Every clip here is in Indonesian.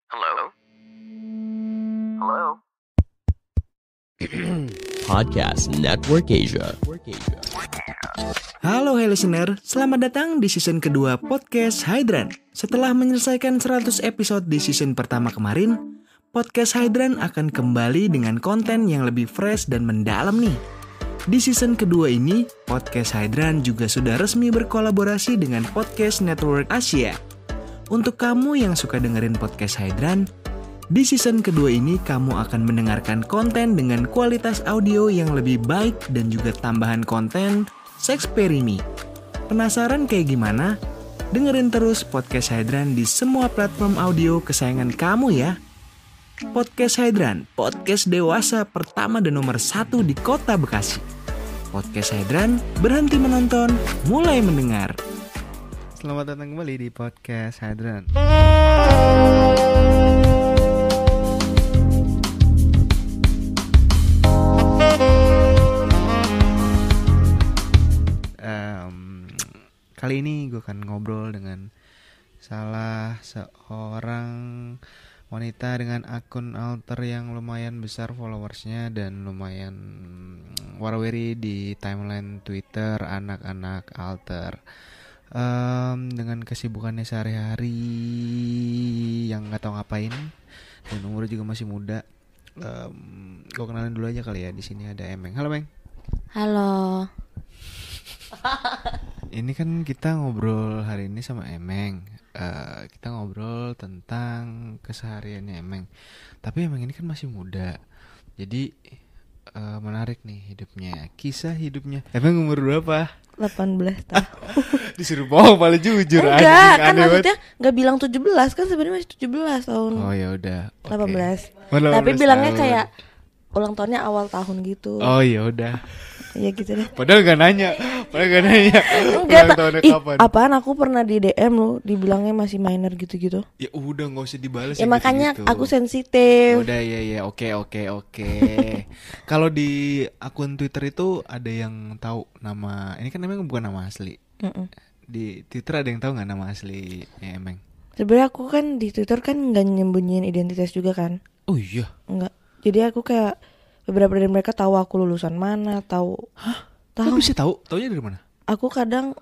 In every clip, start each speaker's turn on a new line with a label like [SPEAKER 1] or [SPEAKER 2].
[SPEAKER 1] Halo? Halo?
[SPEAKER 2] Podcast Network Asia.
[SPEAKER 3] Halo listener, selamat datang di season kedua podcast Hydran. Setelah menyelesaikan 100 episode di season pertama kemarin, podcast Hydran akan kembali dengan konten yang lebih fresh dan mendalam nih. Di season kedua ini, podcast Hydran juga sudah resmi berkolaborasi dengan Podcast Network Asia. Untuk kamu yang suka dengerin podcast Hydran, di season kedua ini kamu akan mendengarkan konten dengan kualitas audio yang lebih baik dan juga tambahan konten Sexperimi. Penasaran kayak gimana? Dengerin terus podcast Hydran di semua platform audio kesayangan kamu ya. Podcast Hydran, podcast dewasa pertama dan nomor 1 di kota Bekasi. Podcast Hydran, berhenti menonton, mulai mendengar. Selamat datang kembali di podcast Hydran. Kali ini gue akan ngobrol dengan salah seorang wanita dengan akun alter yang lumayan besar followersnya dan lumayan warawiri di timeline Twitter anak-anak alter. Dengan kesibukannya sehari-hari yang nggak tahu ngapain dan umurnya juga masih muda. Gue kenalin dulu aja kali ya. Di sini ada Emeng. Halo Meng.
[SPEAKER 4] Halo.
[SPEAKER 3] Ini kan kita ngobrol hari ini sama Emeng. Kita ngobrol tentang kesehariannya Emeng. Tapi Emeng ini kan masih muda. Jadi menarik nih hidupnya. Kisah hidupnya. Emeng umur berapa?
[SPEAKER 4] 18 tahun.
[SPEAKER 3] Disuruh bohong paling jujur.
[SPEAKER 4] Enggak, kan maksudnya enggak bilang 17, kan sebenarnya masih 17 tahun.
[SPEAKER 3] Oh ya udah.
[SPEAKER 4] 18.
[SPEAKER 3] 18
[SPEAKER 4] Tapi bilangnya
[SPEAKER 3] tahun.
[SPEAKER 4] kayak ulang tahunnya awal tahun gitu.
[SPEAKER 3] Oh ya udah.
[SPEAKER 4] Iya gitu deh.
[SPEAKER 3] Padahal gak nanya.
[SPEAKER 4] Enggak,
[SPEAKER 3] Ulang tahunnya kapan?
[SPEAKER 4] apaan aku pernah di DM lu dibilangnya masih minor gitu-gitu.
[SPEAKER 3] Ya udah gak usah dibales.
[SPEAKER 4] Ya makanya
[SPEAKER 3] gitu-gitu.
[SPEAKER 4] aku sensitif.
[SPEAKER 3] Udah ya oke. Kalau di akun Twitter itu ada yang tahu nama ini kan emang bukan nama asli. Di Twitter ada yang tahu nggak nama asli Emeng?
[SPEAKER 4] Sebenarnya aku kan di Twitter kan nggak nyembunyiin identitas juga kan.
[SPEAKER 3] Oh iya.
[SPEAKER 4] Enggak. Jadi aku kayak beberapa dari mereka tahu aku lulusan mana, tahu.
[SPEAKER 3] Kok bisa tahu? Taunya dari mana?
[SPEAKER 4] Aku kadang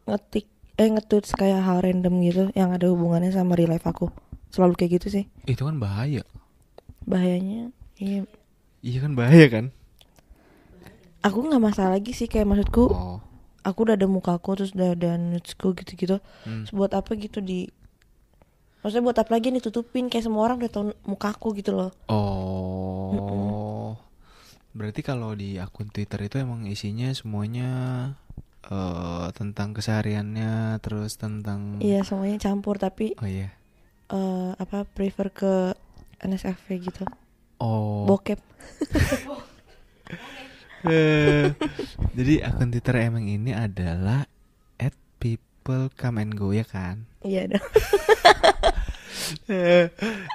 [SPEAKER 4] nge-tweet kayak hal random gitu yang ada hubungannya sama real life aku. Selalu kayak gitu sih.
[SPEAKER 3] Itu kan bahaya.
[SPEAKER 4] Bahayanya, iya.
[SPEAKER 3] Iya kan bahaya kan?
[SPEAKER 4] Aku nggak masalah lagi sih, kayak maksudku.
[SPEAKER 3] Oh.
[SPEAKER 4] Aku udah ada mukaku, terus udah ada nudesku gitu-gitu. Terus buat apa gitu maksudnya buat apa lagi ditutupin, kayak semua orang udah tahu mukaku gitu loh.
[SPEAKER 3] Oh. Berarti kalau di akun Twitter itu emang isinya semuanya tentang kesehariannya, terus tentang.
[SPEAKER 4] Iya, semuanya campur, tapi
[SPEAKER 3] Oh iya.
[SPEAKER 4] prefer ke NSFW gitu.
[SPEAKER 3] Oh.
[SPEAKER 4] Bokep.
[SPEAKER 3] Jadi akun Twitter emang ini adalah @peoplecome&go ya kan?
[SPEAKER 4] Iya dong.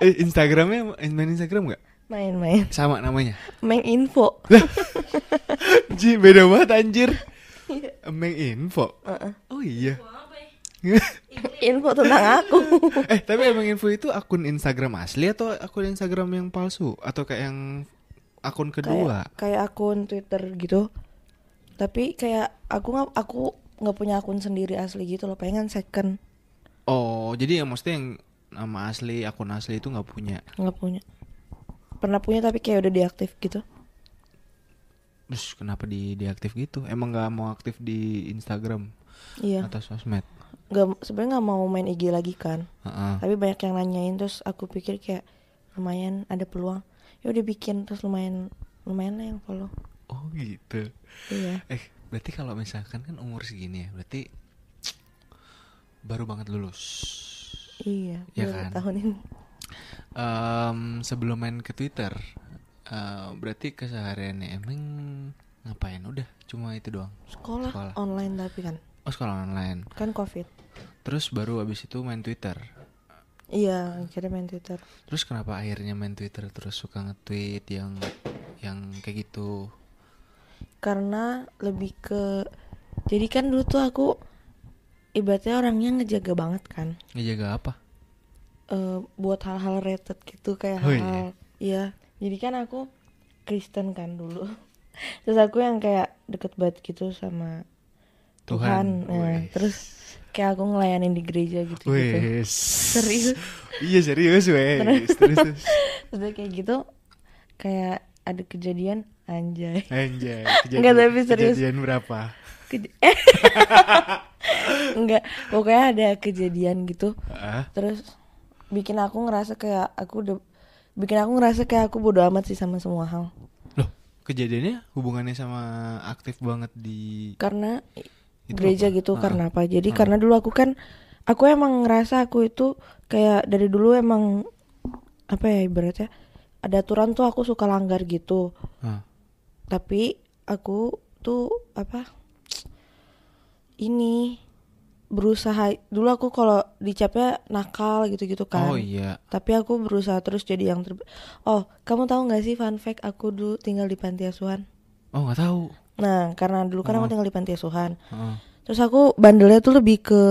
[SPEAKER 3] Instagramnya main Instagram nggak?
[SPEAKER 4] Main-main.
[SPEAKER 3] Sama namanya?
[SPEAKER 4] Main info.
[SPEAKER 3] Ji beda banget anjir. Emang info. Oh iya.
[SPEAKER 4] Info tentang aku.
[SPEAKER 3] Tapi emang info itu akun Instagram asli atau akun Instagram yang palsu atau kayak yang akun kedua?
[SPEAKER 4] Kayak akun Twitter gitu. Tapi kayak aku nggak punya akun sendiri asli gitu loh, pengen second.
[SPEAKER 3] Oh, jadi yang maksudnya yang nama asli, akun asli itu nggak punya?
[SPEAKER 4] Nggak punya. Pernah punya tapi kayak udah diaktif gitu.
[SPEAKER 3] Terus kenapa diaktif gitu? Emang nggak mau aktif di Instagram?
[SPEAKER 4] Iya.
[SPEAKER 3] Atau sosmed?
[SPEAKER 4] Sebenarnya nggak mau main IG lagi kan. Tapi banyak yang nanyain, terus aku pikir kayak lumayan ada peluang. Ya udah bikin, terus lumayan lah yang follow.
[SPEAKER 3] Oh gitu.
[SPEAKER 4] Iya.
[SPEAKER 3] Berarti kalau misalkan kan umur segini ya, berarti baru banget lulus.
[SPEAKER 4] Iya.
[SPEAKER 3] Ya
[SPEAKER 4] baru
[SPEAKER 3] kan?
[SPEAKER 4] Tahun ini.
[SPEAKER 3] Sebelum main ke Twitter, berarti kesehariannya emang ngapain? Udah cuma itu doang.
[SPEAKER 4] Sekolah online tapi kan.
[SPEAKER 3] Oh, sekolah online.
[SPEAKER 4] Kan COVID.
[SPEAKER 3] Terus baru abis itu main Twitter.
[SPEAKER 4] Iya, akhirnya main Twitter.
[SPEAKER 3] Terus kenapa akhirnya main Twitter terus suka nge-tweet yang kayak gitu?
[SPEAKER 4] Karena lebih ke, jadi kan dulu tuh aku ibaratnya orangnya ngejaga banget kan.
[SPEAKER 3] Ngejaga apa?
[SPEAKER 4] buat hal-hal rated gitu kayak hal iya. Jadi kan aku Kristen kan dulu. Terus aku yang kayak deket banget gitu sama Tuhan. Nah, terus kayak aku ngelayanin di gereja gitu. Serius.
[SPEAKER 3] Iya serius wes. Terus.
[SPEAKER 4] Terus kayak gitu kayak ada kejadian anjay.
[SPEAKER 3] Enggak tapi serius. Kejadian berapa?
[SPEAKER 4] Enggak, pokoknya ada kejadian gitu. Terus bikin aku ngerasa kayak aku bodo amat sih sama semua hal.
[SPEAKER 3] Loh, kejadiannya hubungannya sama aktif banget di
[SPEAKER 4] karena gereja apa? Gitu. Karena apa? Jadi karena dulu aku emang ngerasa aku itu kayak dari dulu emang apa ya ibaratnya ada aturan tuh aku suka langgar gitu. Tapi aku tuh berusaha dulu aku kalau dicapnya nakal gitu-gitu kan.
[SPEAKER 3] Oh iya.
[SPEAKER 4] Tapi aku berusaha terus jadi yang kamu tahu nggak sih fun fact aku dulu tinggal di panti asuhan?
[SPEAKER 3] Oh nggak tahu.
[SPEAKER 4] Nah karena dulu kan aku tinggal di panti asuhan. Terus aku bandelnya tuh lebih ke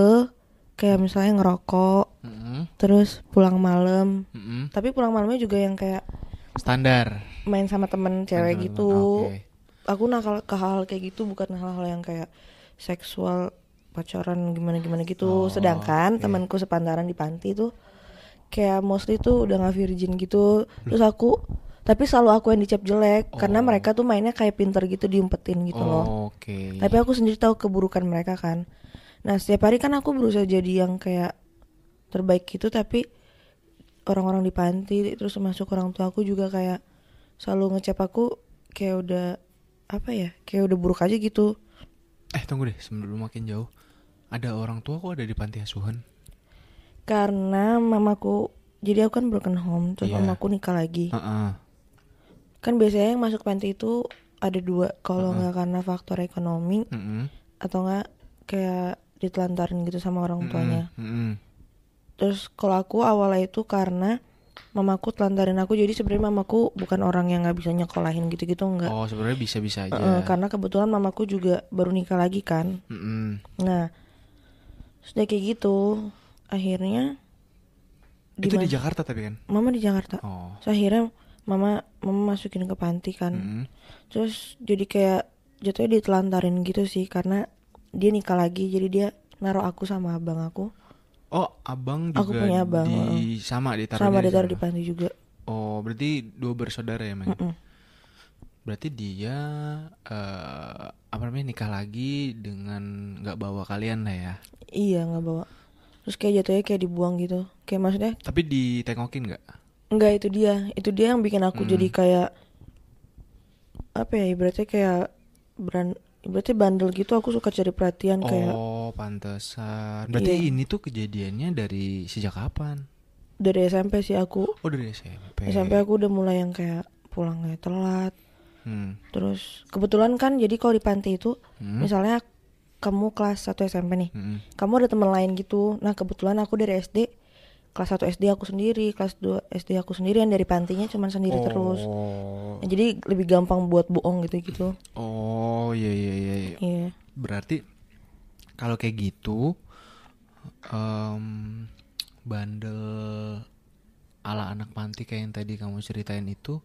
[SPEAKER 4] kayak misalnya ngerokok, terus pulang malam. Tapi pulang malamnya juga yang kayak
[SPEAKER 3] standar.
[SPEAKER 4] Main sama temen cewek gitu. Aku nakal ke hal kayak gitu, bukan hal-hal yang kayak seksual pacaran gimana gitu. Sedangkan temanku sepantaran di panti tuh kayak mostly tuh udah nggak virgin gitu. Terus tapi selalu aku yang dicap jelek karena mereka tuh mainnya kayak pinter gitu, diumpetin gitu loh. Tapi aku sendiri tahu keburukan mereka kan. Nah setiap hari kan aku berusaha jadi yang kayak terbaik gitu, tapi orang-orang di panti terus masuk orang tua aku juga kayak selalu ngecap aku kayak udah kayak udah buruk aja gitu.
[SPEAKER 3] Tunggu deh, sebelum makin jauh. Ada orang tua kok ada di panti asuhan?
[SPEAKER 4] Karena mamaku, jadi aku kan broken home, terus mamaku nikah lagi. Kan biasanya yang masuk panti itu ada 2, kalau nggak karena faktor ekonomi, atau nggak kayak ditelantarin gitu sama orang tuanya. Terus kalau aku awalnya itu karena mamaku telantarin aku, jadi sebenarnya mamaku bukan orang yang nggak bisa nyekolahin gitu-gitu enggak.
[SPEAKER 3] Oh sebenarnya bisa-bisa aja.
[SPEAKER 4] Karena kebetulan mamaku juga baru nikah lagi kan. Nah sudah kayak gitu akhirnya
[SPEAKER 3] itu di Jakarta tapi kan?
[SPEAKER 4] Mama di Jakarta. Terus akhirnya mama masukin ke panti kan. Terus jadi kayak jatuhnya ditelantarin gitu sih, karena dia nikah lagi, jadi dia naruh aku sama abang aku.
[SPEAKER 3] Oh, abang juga.
[SPEAKER 4] Aku punya abang. Ditaruh di panti juga.
[SPEAKER 3] Oh, berarti 2 bersaudara ya, Mang? Berarti dia nikah lagi dengan nggak bawa kalian lah ya? Iya,
[SPEAKER 4] nggak bawa. Terus kayak jatuhnya kayak dibuang gitu. Kayak maksudnya.
[SPEAKER 3] Tapi ditengokin nggak?
[SPEAKER 4] Nggak, itu dia yang bikin aku jadi kayak ibaratnya kayak berarti bandel gitu, aku suka cari perhatian kayak.
[SPEAKER 3] Oh, pantesan. Berarti ini tuh kejadiannya dari sejak kapan?
[SPEAKER 4] Dari SMP sih aku.
[SPEAKER 3] Oh, dari SMP.
[SPEAKER 4] SMP aku udah mulai yang kayak pulangnya telat. Terus kebetulan kan jadi kalau di panti itu misalnya kamu kelas 1 SMP nih, kamu ada teman lain gitu. Nah kebetulan aku dari SD, kelas 1 SD aku sendiri, kelas 2 SD aku sendiri, yang dari pantinya cuma sendiri terus. Nah, jadi lebih gampang buat bohong gitu.
[SPEAKER 3] Oh iya. Berarti kalau kayak gitu bandel ala anak panti kayak yang tadi kamu ceritain itu.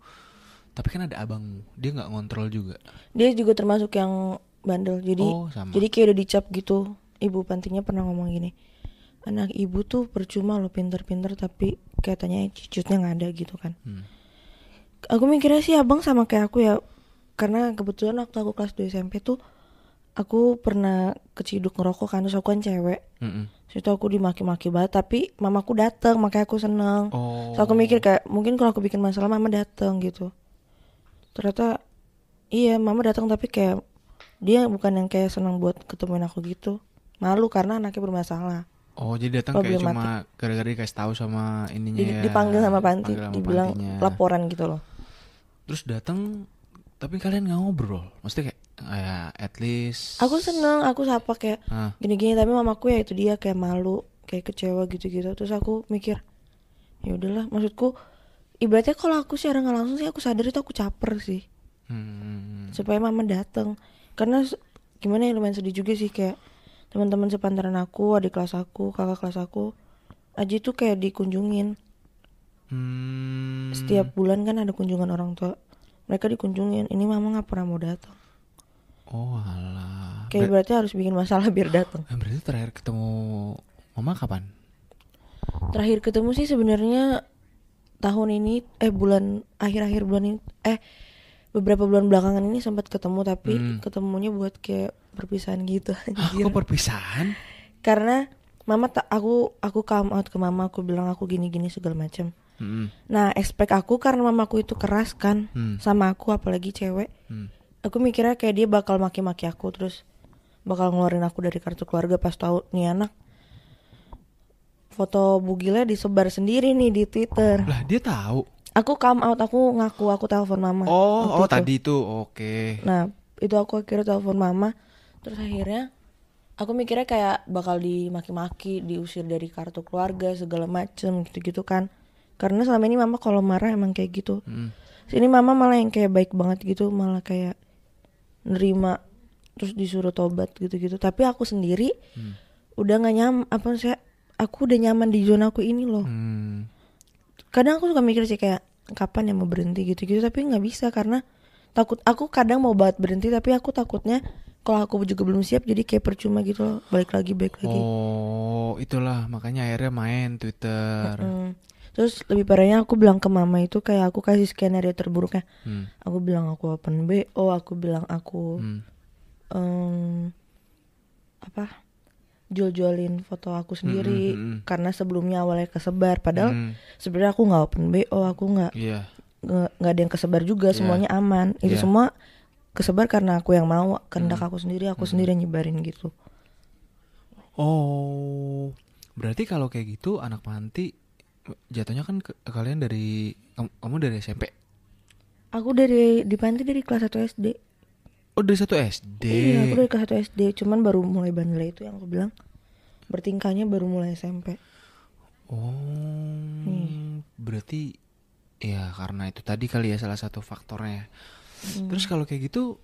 [SPEAKER 3] Tapi kan ada abangmu, dia nggak ngontrol juga.
[SPEAKER 4] Dia juga termasuk yang bandel, jadi kayak udah dicap gitu. Ibu pantinya pernah ngomong gini, anak ibu tuh percuma lo pinter-pinter tapi katanya cicutnya nggak ada gitu kan. Aku mikirnya sih abang sama kayak aku ya, karena kebetulan waktu aku kelas 2 SMP tuh aku pernah keciduk ngerokok kan, terus aku kan cewek. Situ aku dimaki-maki banget, tapi mamaku datang, makanya aku seneng. So aku mikir kayak mungkin kalau aku bikin masalah mama datang gitu. Ternyata iya, mama datang tapi kayak dia bukan yang kayak senang buat ketemuin aku gitu. Malu karena anaknya bermasalah.
[SPEAKER 3] Oh, jadi datang kayak cuma gara-gara dikasih tahu sama ininya.
[SPEAKER 4] Dipanggil sama panti, dibilang pantinya. Laporan gitu loh.
[SPEAKER 3] Terus datang tapi kalian nggak ngobrol, maksudnya kayak at least.
[SPEAKER 4] Aku seneng, aku sapa kayak gini-gini, tapi mamaku ya itu dia kayak malu, kayak kecewa gitu-gitu. Terus aku mikir, ya udahlah, maksudku ibaratnya kalau aku secara nggak langsung sih aku sadar itu aku caper sih. Supaya mama datang, karena gimana ya, lumayan sedih juga sih, kayak teman-teman sepantaran aku, adik kelas aku, kakak kelas aku Aji tuh kayak dikunjungin. Setiap bulan kan ada kunjungan orang tua. Mereka dikunjungin. Ini mama nggak pernah mau datang.
[SPEAKER 3] Oh alah.
[SPEAKER 4] Kayak berarti harus bikin masalah biar datang.
[SPEAKER 3] Berarti terakhir ketemu mama kapan?
[SPEAKER 4] Terakhir ketemu sih sebenarnya tahun ini, bulan akhir-akhir bulan ini, beberapa bulan belakangan ini sempat ketemu, tapi ketemunya buat kayak perpisahan gitu.
[SPEAKER 3] Kok perpisahan?
[SPEAKER 4] Karena mama aku come out ke mama, aku bilang aku gini-gini segala macam. Nah, expect aku karena mamaku itu keras kan sama aku, apalagi cewek. Aku mikirnya kayak dia bakal maki-maki aku, terus bakal ngeluarin aku dari kartu keluarga pas tahu nih anak foto bugilnya disebar sendiri nih di Twitter.
[SPEAKER 3] Lah dia tahu.
[SPEAKER 4] Aku come out, aku ngaku, aku telepon mama.
[SPEAKER 3] Oh tadi itu, oke.
[SPEAKER 4] Nah, itu aku akhirnya telepon mama. Terus akhirnya aku mikirnya kayak bakal dimaki-maki, diusir dari kartu keluarga segala macem gitu-gitu kan. Karena selama ini mama kalau marah emang kayak gitu. Sini mama malah yang kayak baik banget gitu, malah kayak nerima terus disuruh tobat gitu-gitu. Tapi aku sendiri udah nggak aku udah nyaman di zona aku ini loh. Kadang aku suka mikir sih kayak kapan ya mau berhenti gitu-gitu, tapi nggak bisa karena takut. Aku kadang mau banget berhenti, tapi aku takutnya kalau aku juga belum siap jadi kayak percuma gitu loh, balik lagi.
[SPEAKER 3] Oh itulah makanya akhirnya main Twitter.
[SPEAKER 4] Terus lebih parahnya aku bilang ke mama itu kayak aku kasih skenario terburuknya. Aku bilang aku open BO, aku bilang aku jual-jualin foto aku sendiri karena sebelumnya awalnya kesebar, padahal sebenarnya aku nggak open BO, aku nggak ada yang kesebar juga, semuanya aman. Itu semua kesebar karena aku yang mau, kehendak aku sendiri yang nyebarin gitu.
[SPEAKER 3] Oh, berarti kalau kayak gitu anak panti jatuhnya kan kalian dari kamu dari SMP?
[SPEAKER 4] Aku di panti dari kelas 1 SD.
[SPEAKER 3] Oh dari 1 SD?
[SPEAKER 4] Iya, aku dari kelas 1 SD, cuman baru mulai bandel itu yang aku bilang. Bertingkahnya baru mulai SMP.
[SPEAKER 3] Oh, berarti ya karena itu tadi kali ya salah satu faktornya. Terus kalau kayak gitu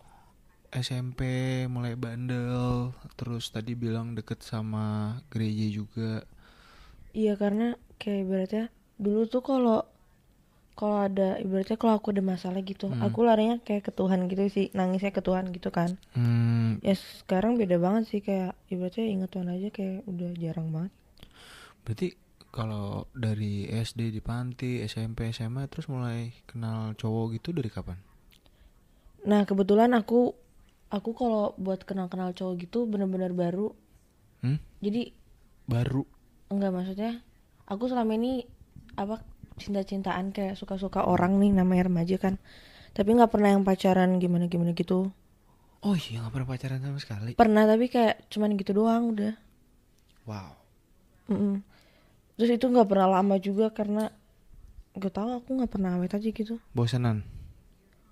[SPEAKER 3] SMP mulai bandel, terus tadi bilang deket sama gereja juga.
[SPEAKER 4] Iya, karena kayak ibaratnya dulu tuh kalau ada ibaratnya kalau aku ada masalah gitu, aku larinya kayak ke Tuhan gitu sih, nangisnya ke Tuhan gitu kan. Ya sekarang beda banget sih, kayak ibaratnya inget Tuhan aja kayak udah jarang banget.
[SPEAKER 3] Berarti kalau dari SD di panti, SMP, SMA terus mulai kenal cowok gitu dari kapan?
[SPEAKER 4] Nah kebetulan aku kalau buat kenal cowok gitu benar-benar baru. Jadi
[SPEAKER 3] baru?
[SPEAKER 4] Enggak, maksudnya aku selama ini cinta-cintaan kayak suka-suka orang nih, namanya remaja kan, tapi nggak pernah yang pacaran gimana gitu.
[SPEAKER 3] Oh iya, nggak pernah pacaran sama sekali?
[SPEAKER 4] Pernah, tapi kayak cuman gitu doang udah.
[SPEAKER 3] Wow.
[SPEAKER 4] Terus itu nggak pernah lama juga karena gak tahu, aku nggak pernah awet aja gitu.
[SPEAKER 3] Bosanan?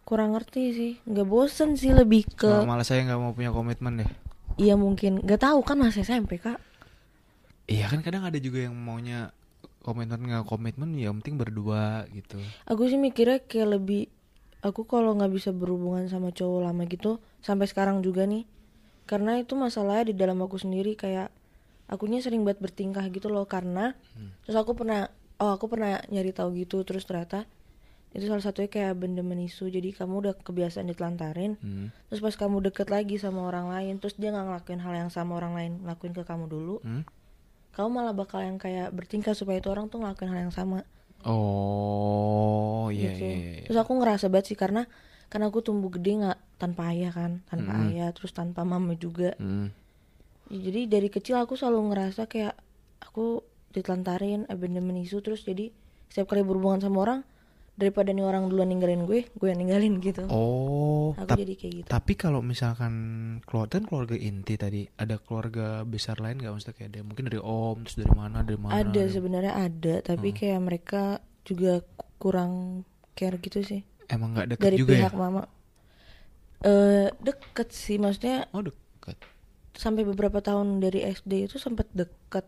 [SPEAKER 4] Kurang ngerti sih, nggak bosen sih, lebih ke
[SPEAKER 3] malah saya nggak mau punya komitmen deh.
[SPEAKER 4] Iya mungkin, nggak tahu kan masih SMP kak.
[SPEAKER 3] Iya kan kadang ada juga yang maunya komitmen ya penting berdua gitu.
[SPEAKER 4] Aku sih mikirnya kayak lebih, aku kalau nggak bisa berhubungan sama cowok lama gitu sampai sekarang juga nih, karena itu masalahnya di dalam aku sendiri, kayak akunya sering banget bertingkah gitu loh. Karena terus aku pernah nyari tahu gitu, terus ternyata itu salah satunya kayak benda menisu. Jadi kamu udah kebiasaan ditelantarin, terus pas kamu deket lagi sama orang lain, terus dia nggak ngelakuin hal yang sama orang lain ngelakuin ke kamu dulu, kamu malah bakal yang kayak bertingkah supaya itu orang tuh ngelakuin hal yang sama.
[SPEAKER 3] Oh iya,
[SPEAKER 4] gitu.
[SPEAKER 3] iya.
[SPEAKER 4] Terus aku ngerasa banget sih karena aku tumbuh gede nggak tanpa ayah kan, ayah, terus tanpa mama juga. Ya, jadi dari kecil aku selalu ngerasa kayak aku ditelantarin, benda menisu. Terus jadi setiap kali berhubungan sama orang, daripada nih orang duluan ninggalin gue yang ninggalin gitu.
[SPEAKER 3] Oh,
[SPEAKER 4] aku jadi kayak gitu.
[SPEAKER 3] Tapi kalau misalkan keluarga inti tadi, ada keluarga besar lain nggak, maksudnya kayak ada mungkin dari om, terus dari mana?
[SPEAKER 4] Ada sebenarnya ada, tapi kayak mereka juga kurang care gitu sih.
[SPEAKER 3] Emang nggak deket
[SPEAKER 4] dari
[SPEAKER 3] juga
[SPEAKER 4] pihak
[SPEAKER 3] ya?
[SPEAKER 4] Mama. Deket sih, maksudnya.
[SPEAKER 3] Oh deket.
[SPEAKER 4] Sampai beberapa tahun dari SD itu sempat deket.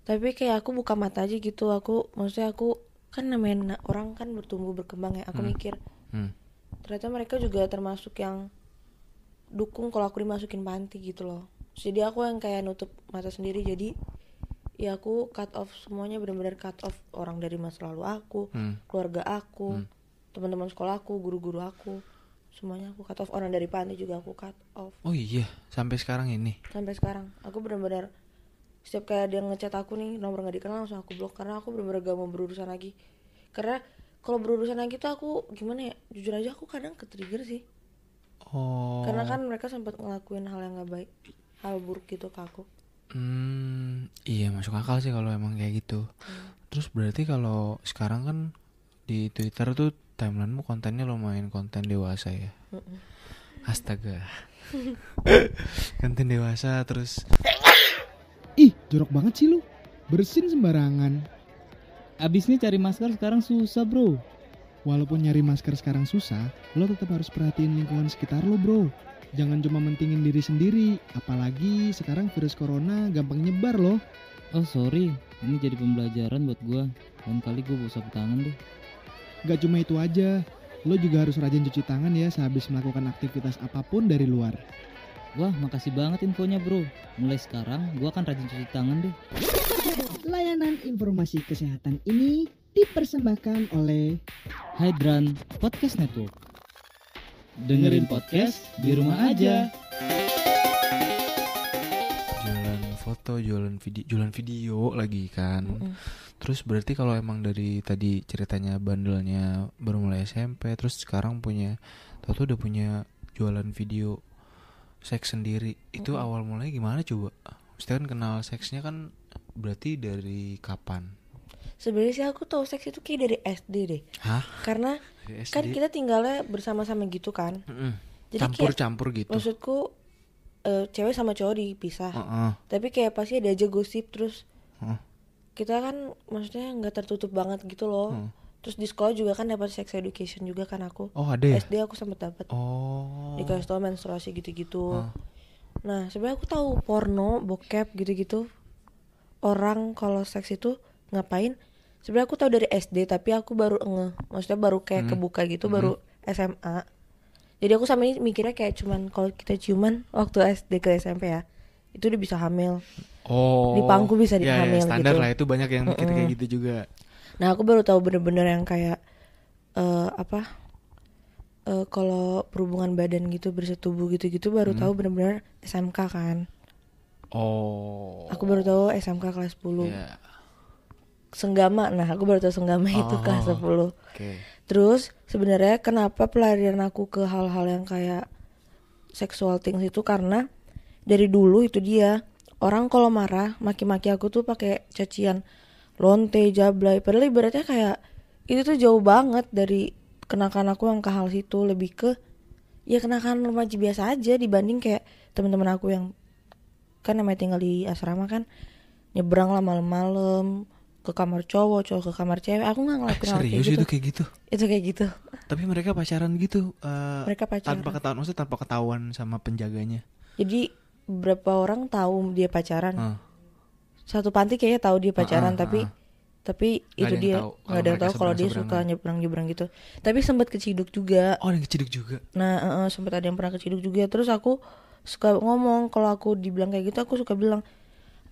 [SPEAKER 4] Tapi kayak aku buka mata aja gitu. Maksudnya aku kan namanya orang kan bertumbuh berkembang ya. Aku mikir ternyata mereka juga termasuk yang dukung kalau aku dimasukin panti gitu loh. Jadi aku yang kayak nutup mata sendiri. Jadi Ya aku cut off semuanya, benar-benar cut off orang dari masa lalu aku, keluarga aku, teman-teman sekolah aku, guru-guru aku, semuanya aku cut off. Orang dari panti juga aku cut off.
[SPEAKER 3] Oh iya, sampai sekarang ini.
[SPEAKER 4] Sampai sekarang aku benar-benar setiap kayak dia ngechat aku nih nomor nggak dikenal langsung aku blok, karena aku benar-benar gak mau berurusan lagi. Karena kalau berurusan lagi tuh aku gimana ya, jujur aja aku kadang ke-trigger sih.
[SPEAKER 3] Oh.
[SPEAKER 4] Karena kan mereka sempat ngelakuin hal yang gak baik, hal buruk gitu ke aku.
[SPEAKER 3] Iya masuk akal sih kalau emang kayak gitu. Terus berarti kalau sekarang kan di Twitter tuh timelinemu kontennya lumayan konten dewasa ya. Astaga. Konten dewasa terus.
[SPEAKER 1] Ih, jorok banget sih lu. Bersin sembarangan.
[SPEAKER 5] Abisnya cari masker sekarang susah bro.
[SPEAKER 1] Walaupun nyari masker sekarang susah, lo tetap harus perhatiin lingkungan sekitar lo bro. Jangan cuma mentingin diri sendiri. Apalagi sekarang virus corona gampang nyebar loh.
[SPEAKER 5] Oh sorry, ini jadi pembelajaran buat gue. Lain kali gue bawa sapu tangan deh.
[SPEAKER 1] Gak cuma itu aja, lo juga harus rajin cuci tangan ya sehabis melakukan aktivitas apapun dari luar.
[SPEAKER 5] Wah makasih banget infonya bro. Mulai sekarang gue akan rajin cuci tangan deh.
[SPEAKER 6] Layanan informasi kesehatan ini dipersembahkan oleh
[SPEAKER 5] Hydran Podcast Network. Dengerin podcast di rumah aja.
[SPEAKER 3] Jualan video lagi kan. Terus berarti kalau emang dari tadi ceritanya bandelnya baru mulai SMP, terus sekarang udah punya jualan video seks sendiri. Itu awal mulai gimana coba? Maksudnya kan kenal seksnya kan berarti dari kapan?
[SPEAKER 4] Sebenarnya sih aku tahu seks itu kayak dari SD deh.
[SPEAKER 3] Hah?
[SPEAKER 4] Karena kan kita tinggalnya bersama-sama gitu kan. Jadi
[SPEAKER 3] campur-campur gitu.
[SPEAKER 4] Maksudku cewek sama cowok dipisah. Tapi kayak pasti ada aja gosip terus. Kita kan maksudnya nggak tertutup banget gitu loh. Terus di sekolah juga kan dapat sex education juga kan aku.
[SPEAKER 3] Oh ada ya?
[SPEAKER 4] SD aku sempat dapat.
[SPEAKER 3] Oh.
[SPEAKER 4] Dikasih tau menstruasi gitu-gitu. Nah sebenarnya aku tahu porno, bokep gitu-gitu. Orang kalau seks itu ngapain? Sebenarnya aku tahu dari SD, tapi aku baru maksudnya baru kayak kebuka gitu, baru SMA. Jadi aku sama ini mikirnya kayak cuman kalau kita ciuman waktu SD ke SMP ya, itu udah bisa hamil.
[SPEAKER 3] Oh.
[SPEAKER 4] Di pangku bisa dihamil
[SPEAKER 3] ya, standar
[SPEAKER 4] gitu.
[SPEAKER 3] lah itu banyak yang mikir kayak gitu juga.
[SPEAKER 4] Nah aku baru tahu bener-bener yang kayak kalau perhubungan badan gitu, bersetubuh gitu-gitu baru tahu bener-bener SMK kan.
[SPEAKER 3] Oh.
[SPEAKER 4] Aku baru tahu SMK kelas 10.
[SPEAKER 3] Yeah.
[SPEAKER 4] Senggama, nah aku baru tahu senggama itu kelas 10.
[SPEAKER 3] Okay.
[SPEAKER 4] Terus sebenarnya kenapa pelarian aku ke hal-hal yang kayak sexual things itu karena dari dulu itu dia orang kalau marah maki-maki aku tuh pakai cacian lonte, jablay. Padahal ibaratnya kayak itu tuh jauh banget dari kenakan aku yang ke hal situ, lebih ke ya kenakan remaja biasa aja dibanding kayak teman-teman aku yang kan namanya tinggal di asrama kan nyebrang lah malam-malam ke kamar cowok ke kamar cewek. Aku nggak ngelakuin hal kayak gitu.
[SPEAKER 3] Serius itu kayak gitu?
[SPEAKER 4] Itu kayak gitu.
[SPEAKER 3] Tapi mereka pacaran gitu?
[SPEAKER 4] Mereka pacaran.
[SPEAKER 3] Tanpa ketahuan sama penjaganya?
[SPEAKER 4] Jadi beberapa orang tahu dia pacaran. Satu panti kayaknya tahu dia pacaran, tapi itu dia nggak ada yang tahu kalau dia suka nyebrang gitu. Tapi sempat keciduk juga.
[SPEAKER 3] Oh, ada yang keciduk juga?
[SPEAKER 4] Nah sempat ada yang pernah keciduk juga. Terus aku suka ngomong kalau aku dibilang kayak gitu, aku suka bilang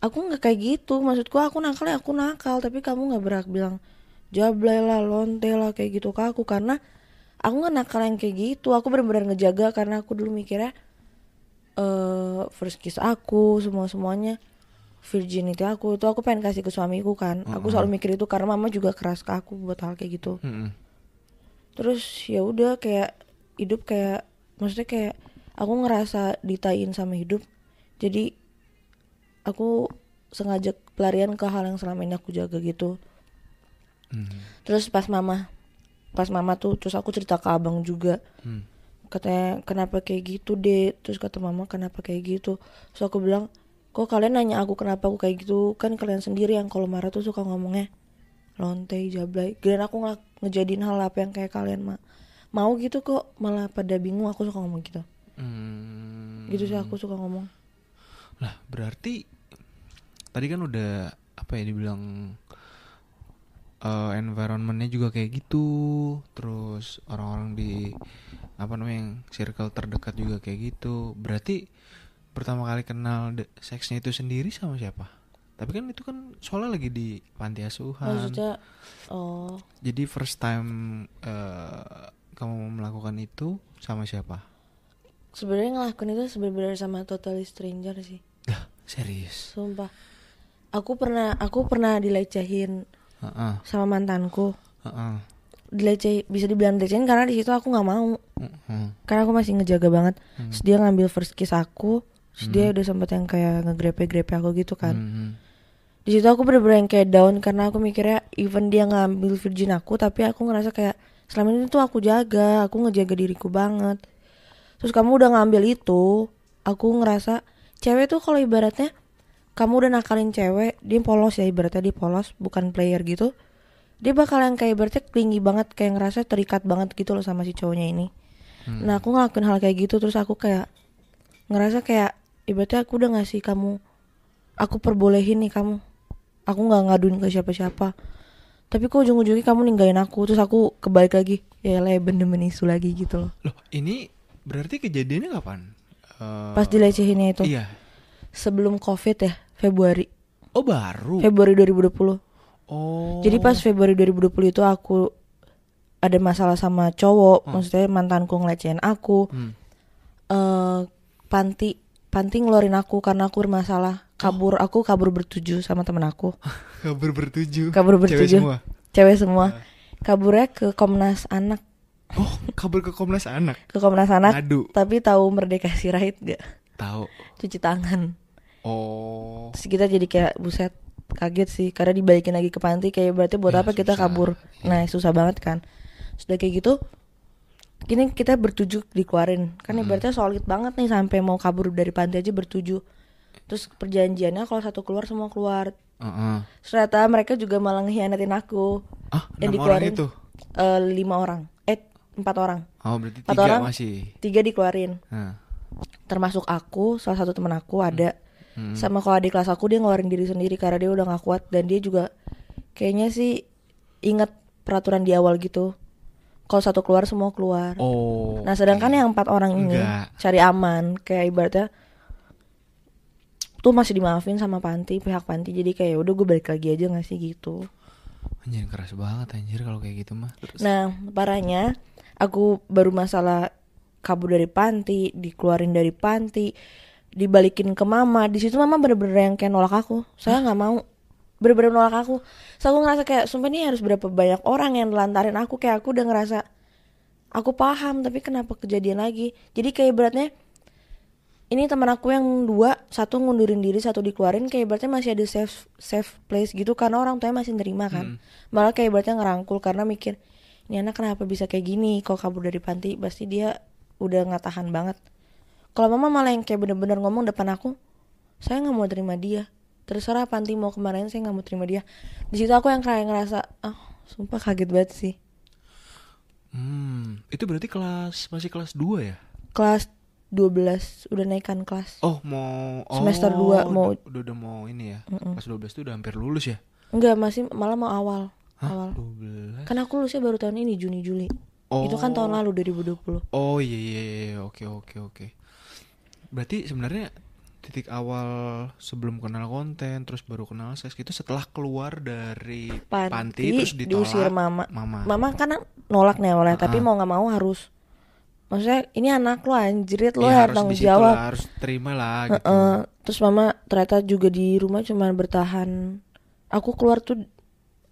[SPEAKER 4] aku nggak kayak gitu, maksudku aku nakal, tapi kamu nggak berhak bilang jablay lah, lonte lah kayak gitu ke aku, karena aku nggak nakal yang kayak gitu. Aku benar-benar ngejaga karena aku dulu mikirnya first kiss aku, semuanya virginity aku itu aku pengen kasih ke suamiku kan. Aku selalu mikir itu karena mama juga keras ke aku buat hal kayak gitu. Terus ya udah kayak hidup kayak maksudnya kayak aku ngerasa ditain sama hidup, jadi aku sengaja pelarian ke hal yang selama ini aku jaga gitu. Terus pas mama tuh, terus aku cerita ke abang juga. Katanya kenapa kayak gitu deh. Terus kata mama kenapa kayak gitu. Terus aku bilang kok kalian nanya aku kenapa aku kayak gitu, kan kalian sendiri yang kalau marah tuh suka ngomongnya lonte, jablay. Giliran aku ngejadiin hal apa yang kayak kalian mau gitu kok malah pada bingung. Aku suka ngomong gitu. Gitu sih aku suka ngomong.
[SPEAKER 3] Lah berarti tadi kan udah dibilang environmentnya juga kayak gitu, terus orang-orang di yang circle terdekat juga kayak gitu. Berarti pertama kali kenal seksnya itu sendiri sama siapa? Tapi kan itu kan soalnya lagi di panti asuhan.
[SPEAKER 4] Maksudnya
[SPEAKER 3] Jadi first time kamu melakukan itu sama siapa?
[SPEAKER 4] sebenarnya ngelakuin itu sebenarnya sama totally stranger sih.
[SPEAKER 3] Dah, serius.
[SPEAKER 4] Sumpah. Aku pernah dilecehin sama mantanku. Bisa dibilang dilecehin karena di situ aku nggak mau. Karena aku masih ngejaga banget. Terus dia ngambil first kiss aku. Terus dia udah sempet yang kayak ngegrepe-grepe aku gitu kan. Di situ aku bener-bener yang kayak down karena aku mikirnya even dia ngambil virgin aku, tapi aku ngerasa kayak selama ini tuh aku jaga, aku ngejaga diriku banget. Terus kamu udah ngambil itu, aku ngerasa cewek tuh kalau ibaratnya kamu udah nakalin cewek, dia polos ya, ibaratnya dia polos, bukan player gitu. Dia bakal yang kayak ibaratnya tinggi banget, kayak ngerasa terikat banget gitu loh sama si cowoknya ini. Nah aku ngelakuin hal kayak gitu, terus aku kayak ngerasa kayak ibaratnya aku udah ngasih kamu, aku perbolehin nih kamu, aku nggak ngaduin ke siapa-siapa, tapi kok ujung-ujungnya kamu ninggalin aku. Terus aku kebalik lagi, ya lah bener-bener isu lagi gitu loh.
[SPEAKER 3] Loh ini berarti kejadiannya kapan?
[SPEAKER 4] Pas dilecehinnya itu.
[SPEAKER 3] Iya.
[SPEAKER 4] Sebelum COVID ya, Februari.
[SPEAKER 3] Oh baru.
[SPEAKER 4] Februari 2020.
[SPEAKER 3] Oh.
[SPEAKER 4] Jadi pas Februari 2020 itu aku ada masalah sama cowok, maksudnya mantanku ngelecehin aku. Panti ngeluarin aku karena aku bermasalah. Aku kabur bertujuh sama temen aku.
[SPEAKER 3] Kabur bertujuh.
[SPEAKER 4] Cewek semua. Kaburnya ke Komnas Anak.
[SPEAKER 3] Oh, kabur ke Komnas Anak.
[SPEAKER 4] Ke Komnas Anak.
[SPEAKER 3] Ngadu.
[SPEAKER 4] Tapi tahu Merdeka Sirait gak?
[SPEAKER 3] Tahu.
[SPEAKER 4] Cuci tangan.
[SPEAKER 3] Oh.
[SPEAKER 4] Terus kita jadi kayak buset, kaget sih karena dibalikin lagi ke panti, kayak berarti buat apa kita kabur. Nah, susah banget kan. Sudah kayak gitu, kini kita bertujuh dikeluarin. Kan ibaratnya solid banget nih sampai mau kabur dari panti aja bertujuh. Terus perjanjiannya kalau satu keluar semua keluar. Ternyata mereka juga malah ngehianatin aku.
[SPEAKER 3] Yang dikeluarin itu?
[SPEAKER 4] 4 orang.
[SPEAKER 3] Oh berarti
[SPEAKER 4] 4
[SPEAKER 3] 3
[SPEAKER 4] orang,
[SPEAKER 3] masih.
[SPEAKER 4] 3 dikeluarin. Termasuk aku, salah satu teman aku ada. Sama kalau adik kelas aku, dia ngeluarin diri sendiri karena dia udah gak kuat. Dan dia juga kayaknya sih inget peraturan di awal gitu, kalau satu keluar semua keluar. Nah sedangkan yang 4 orang ini cari aman, kayak ibaratnya tuh masih dimaafin sama panti, pihak panti. Jadi kayak udah gue balik lagi aja gak sih gitu.
[SPEAKER 3] Anjir keras banget anjir kalau kayak gitu mah. Terus.
[SPEAKER 4] Nah parahnya aku baru masalah kabur dari panti, dikeluarin dari panti, dibalikin ke mama. Di situ mama bener-bener yang kayak nolak aku. Saya nggak mau, bener-bener nolak aku. So aku ngerasa kayak sumpah ini harus berapa banyak orang yang lantarin aku. Kayak aku udah ngerasa aku paham, tapi kenapa kejadian lagi. Jadi kayak beratnya ini teman aku yang 2, 1 ngundurin diri, 1 dikeluarin. Kayak berarti masih ada safe place gitu karena orang tuanya masih nerima kan. Malah kayak berarti ngerangkul karena mikir ini anak kenapa bisa kayak gini. Kalau kabur dari panti pasti dia udah nggak tahan banget. Kalau mama malah yang kayak bener-bener ngomong depan aku, saya nggak mau terima dia. Terserah panti mau kemana, saya nggak mau terima dia. Di situ aku yang kayak ngerasa, sumpah kaget banget sih.
[SPEAKER 3] Itu berarti masih kelas 2 ya?
[SPEAKER 4] Kelas 12 udah naikkan kelas. Semester 2 mau
[SPEAKER 3] udah mau ini ya. Kelas 12 tuh udah hampir lulus ya?
[SPEAKER 4] Enggak, masih malah mau awal.
[SPEAKER 3] Hah? 12.
[SPEAKER 4] Kan aku lulusnya baru tahun ini Juni Juli. Itu kan tahun lalu 2020.
[SPEAKER 3] Oh iya. Oke. Berarti sebenarnya titik awal sebelum kenal konten terus baru kenal seks itu setelah keluar dari panti terus ditolak,
[SPEAKER 4] diusir mama. Mama kan nolak nih awalnya, tapi mau nggak mau harus. Maksudnya ini anak lo anjrit, lo harus tanggung jawab.
[SPEAKER 3] Harus terima lah gitu.
[SPEAKER 4] Terus mama ternyata juga di rumah cuma bertahan. Aku keluar tuh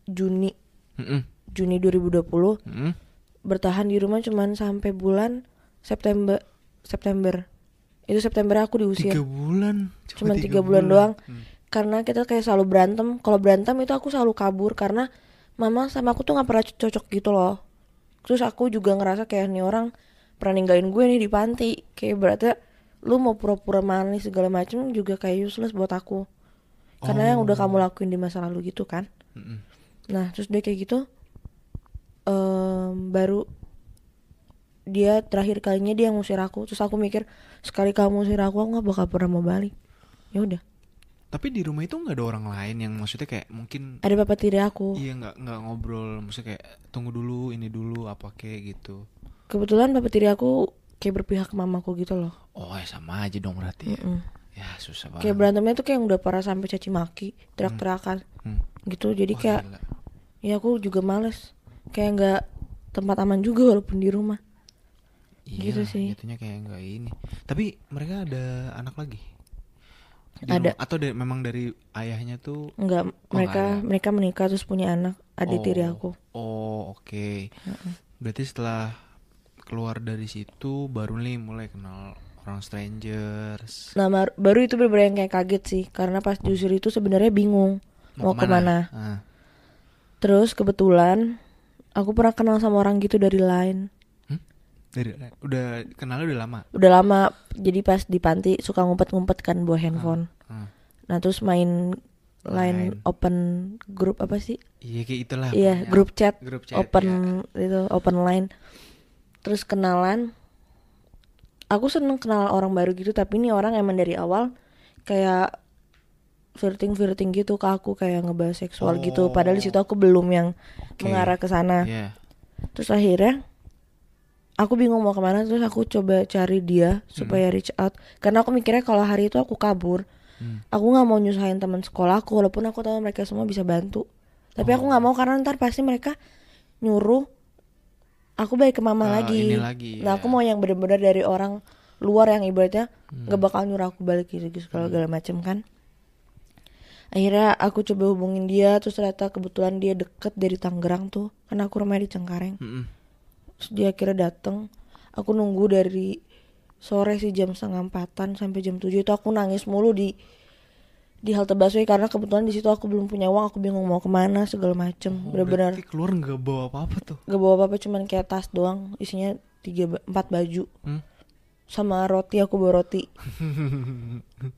[SPEAKER 4] Juni 2020. Bertahan di rumah cuma sampai bulan September. Itu September aku diusir.
[SPEAKER 3] 3 bulan.
[SPEAKER 4] Cuma 3 bulan doang. Karena kita kayak selalu berantem. Kalau berantem itu aku selalu kabur karena mama sama aku tuh gak pernah cocok gitu loh. Terus aku juga ngerasa kayak nih orang pernah ninggalin gue nih di panti. Kayak berarti lu mau pura-pura manis segala macam juga kayak useless buat aku. Karena yang udah kamu lakuin di masa lalu gitu kan. Nah terus dia kayak gitu, baru dia terakhir kalinya dia ngusir aku. Terus aku mikir sekali kamu ngusir aku gak bakal pernah mau balik. Ya udah.
[SPEAKER 3] Tapi di rumah itu nggak ada orang lain yang maksudnya kayak mungkin
[SPEAKER 4] ada bapak tiri aku.
[SPEAKER 3] Iya nggak ngobrol, maksudnya kayak tunggu dulu ini dulu apa kayak gitu.
[SPEAKER 4] Kebetulan bapak tiri aku kayak berpihak ke mamaku gitu loh.
[SPEAKER 3] Oh ya sama aja dong berarti. Ya susah banget.
[SPEAKER 4] Kayak berantemnya tuh kayak udah parah sampai caci maki, teriak-teriakan gitu. Jadi kayak
[SPEAKER 3] gila.
[SPEAKER 4] ya aku juga males, kayak nggak tempat aman juga walaupun di rumah. Gitu sih.
[SPEAKER 3] Jatuhnya kayak nggak ini. Tapi mereka ada anak lagi?
[SPEAKER 4] Ada.
[SPEAKER 3] Atau memang dari ayahnya tuh?
[SPEAKER 4] Enggak, mereka menikah terus punya anak, adik tiri aku.
[SPEAKER 3] Oh oke. Berarti setelah keluar dari situ baru nih mulai kenal orang strangers.
[SPEAKER 4] Nah baru itu bener-bener yang kayak kaget sih, karena pas diusir itu sebenarnya bingung mau kemana. Terus kebetulan aku pernah kenal sama orang gitu dari Line.
[SPEAKER 3] Udah kenalnya udah lama?
[SPEAKER 4] Udah lama. Jadi pas di panti suka ngumpet-ngumpet kan bawa handphone. Nah terus main Line open grup apa sih?
[SPEAKER 3] Iya kayak itulah.
[SPEAKER 4] Iya grup chat open
[SPEAKER 3] ya.
[SPEAKER 4] itu open line. Terus kenalan. Aku seneng kenal orang baru gitu, tapi ini orang emang dari awal kayak flirting gitu ke aku, kayak ngebahas seksual gitu. Padahal di situ aku belum yang mengarah ke sana. Terus akhirnya aku bingung mau kemana, terus aku coba cari dia supaya reach out. Karena aku mikirnya kalau hari itu aku kabur, aku nggak mau nyusahin teman sekolahku, walaupun aku tahu mereka semua bisa bantu. Tapi aku nggak mau karena ntar pasti mereka nyuruh aku balik ke mama lagi. Nah aku mau yang benar-benar dari orang luar yang ibaratnya nggak bakal nyuruh aku balik gitu segala macam kan. Akhirnya aku coba hubungin dia, terus ternyata kebetulan dia deket dari Tangerang tuh, karena aku rumahnya di Cengkareng. Terus dia akhirnya dateng. Aku nunggu dari sore sih jam 3:30 sampai jam 7 itu aku nangis mulu di halte busway, karena kebetulan di situ aku belum punya uang, aku bingung mau kemana segala macem. Bener-bener
[SPEAKER 3] berarti keluar nggak bawa apa-apa tuh?
[SPEAKER 4] Nggak bawa apa-apa, cuman kayak tas doang, isinya 4 baju sama roti. Aku bawa roti.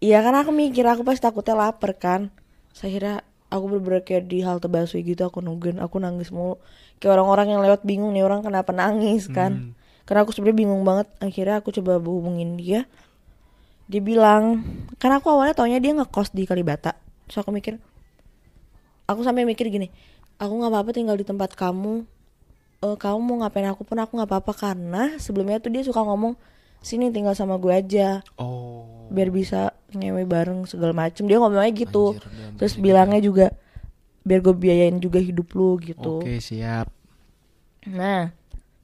[SPEAKER 4] Iya karena aku mikir aku pasti takutnya lapar kan. Akhirnya aku bener-bener kayak di halte busway gitu, aku nungguin, aku nangis mulu. Kayak orang-orang yang lewat bingung nih orang kenapa nangis kan. Karena aku sebenarnya bingung banget. Akhirnya aku coba hubungin dia. Dia bilang, karena aku awalnya taunya dia ngekos di Kalibata. Terus aku sampai mikir gini, aku nggak apa-apa tinggal di tempat kamu. Kamu mau ngapain aku pun aku nggak apa-apa, karena sebelumnya tuh dia suka ngomong, sini tinggal sama gue aja. Biar bisa ngewe bareng segala macem. Dia ngomongnya gitu. Terus bilangnya juga biar gue biayain juga hidup lu gitu.
[SPEAKER 3] Oke, siap.
[SPEAKER 4] Nah,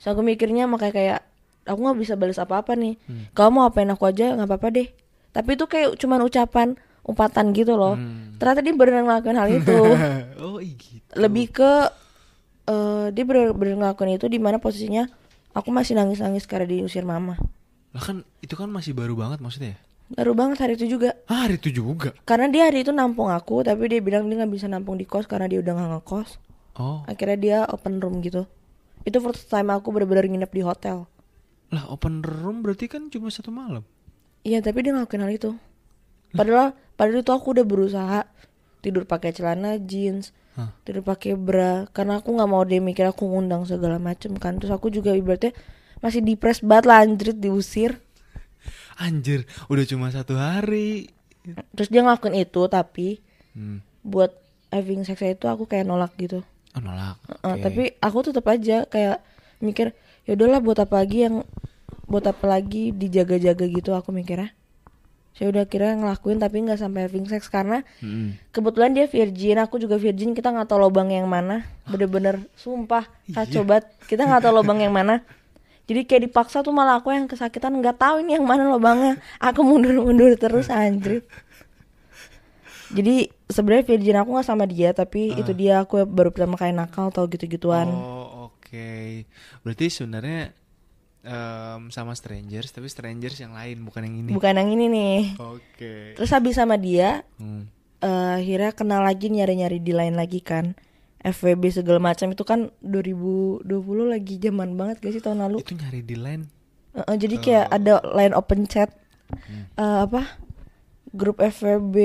[SPEAKER 4] so aku mikirnya makanya kayak aku nggak bisa balas apa-apa nih. Kamu mau apain aku aja nggak apa-apa deh. Tapi itu kayak cuman umpatan gitu loh. Ternyata dia beneran ngelakuin hal itu.
[SPEAKER 3] Gitu.
[SPEAKER 4] Lebih ke dia bener ngelakuin itu di mana posisinya aku masih nangis-nangis karena diusir mama.
[SPEAKER 3] Lah kan itu kan masih baru banget maksudnya ya?
[SPEAKER 4] Baru banget hari itu juga.
[SPEAKER 3] Hari itu juga?
[SPEAKER 4] Karena dia hari itu nampung aku, tapi dia bilang dia gak bisa nampung di kos karena dia udah gak ngekos. Akhirnya dia open room gitu. Itu first time aku bener-bener nginep di hotel.
[SPEAKER 3] Lah open room berarti kan cuma 1 malam?
[SPEAKER 4] Iya tapi dia ngelakuin hal itu. Padahal itu aku udah berusaha tidur pakai celana jeans, tidur pakai bra, karena aku nggak mau dia mikir aku ngundang segala macem kan. Terus aku juga ibaratnya masih depres banget lah, anjrit diusir.
[SPEAKER 3] Anjir, udah cuma 1 hari.
[SPEAKER 4] Terus dia ngelakuin itu tapi buat having sex itu aku kayak nolak gitu.
[SPEAKER 3] Nolak.
[SPEAKER 4] Tapi aku tetap aja kayak mikir, ya udahlah buat apa lagi dijaga-jaga gitu, aku mikirnya. Saya udah kira ngelakuin tapi nggak sampai having sex karena kebetulan dia virgin, aku juga virgin, kita nggak tahu lubang yang mana, bener-bener sumpah kacau banget, kita nggak tahu lubang yang mana. Jadi kayak dipaksa tuh malah aku yang kesakitan, nggak tahu ini yang mana lubangnya, aku mundur terus anjir. Jadi sebenarnya virgin aku nggak sama dia, tapi itu dia aku baru pertama kali nakal tau gitu-gituan.
[SPEAKER 3] Oke. Berarti sebenarnya sama strangers, tapi strangers yang lain, bukan yang ini.
[SPEAKER 4] Bukan yang ini nih.
[SPEAKER 3] Oke.
[SPEAKER 4] Terus habis sama dia, akhirnya kenal lagi, nyari-nyari di lain lagi kan. FWB segala macam itu kan 2020 lagi zaman banget gak sih tahun lalu?
[SPEAKER 3] Itu nyari di line.
[SPEAKER 4] Jadi kayak ada line open chat, grup FWB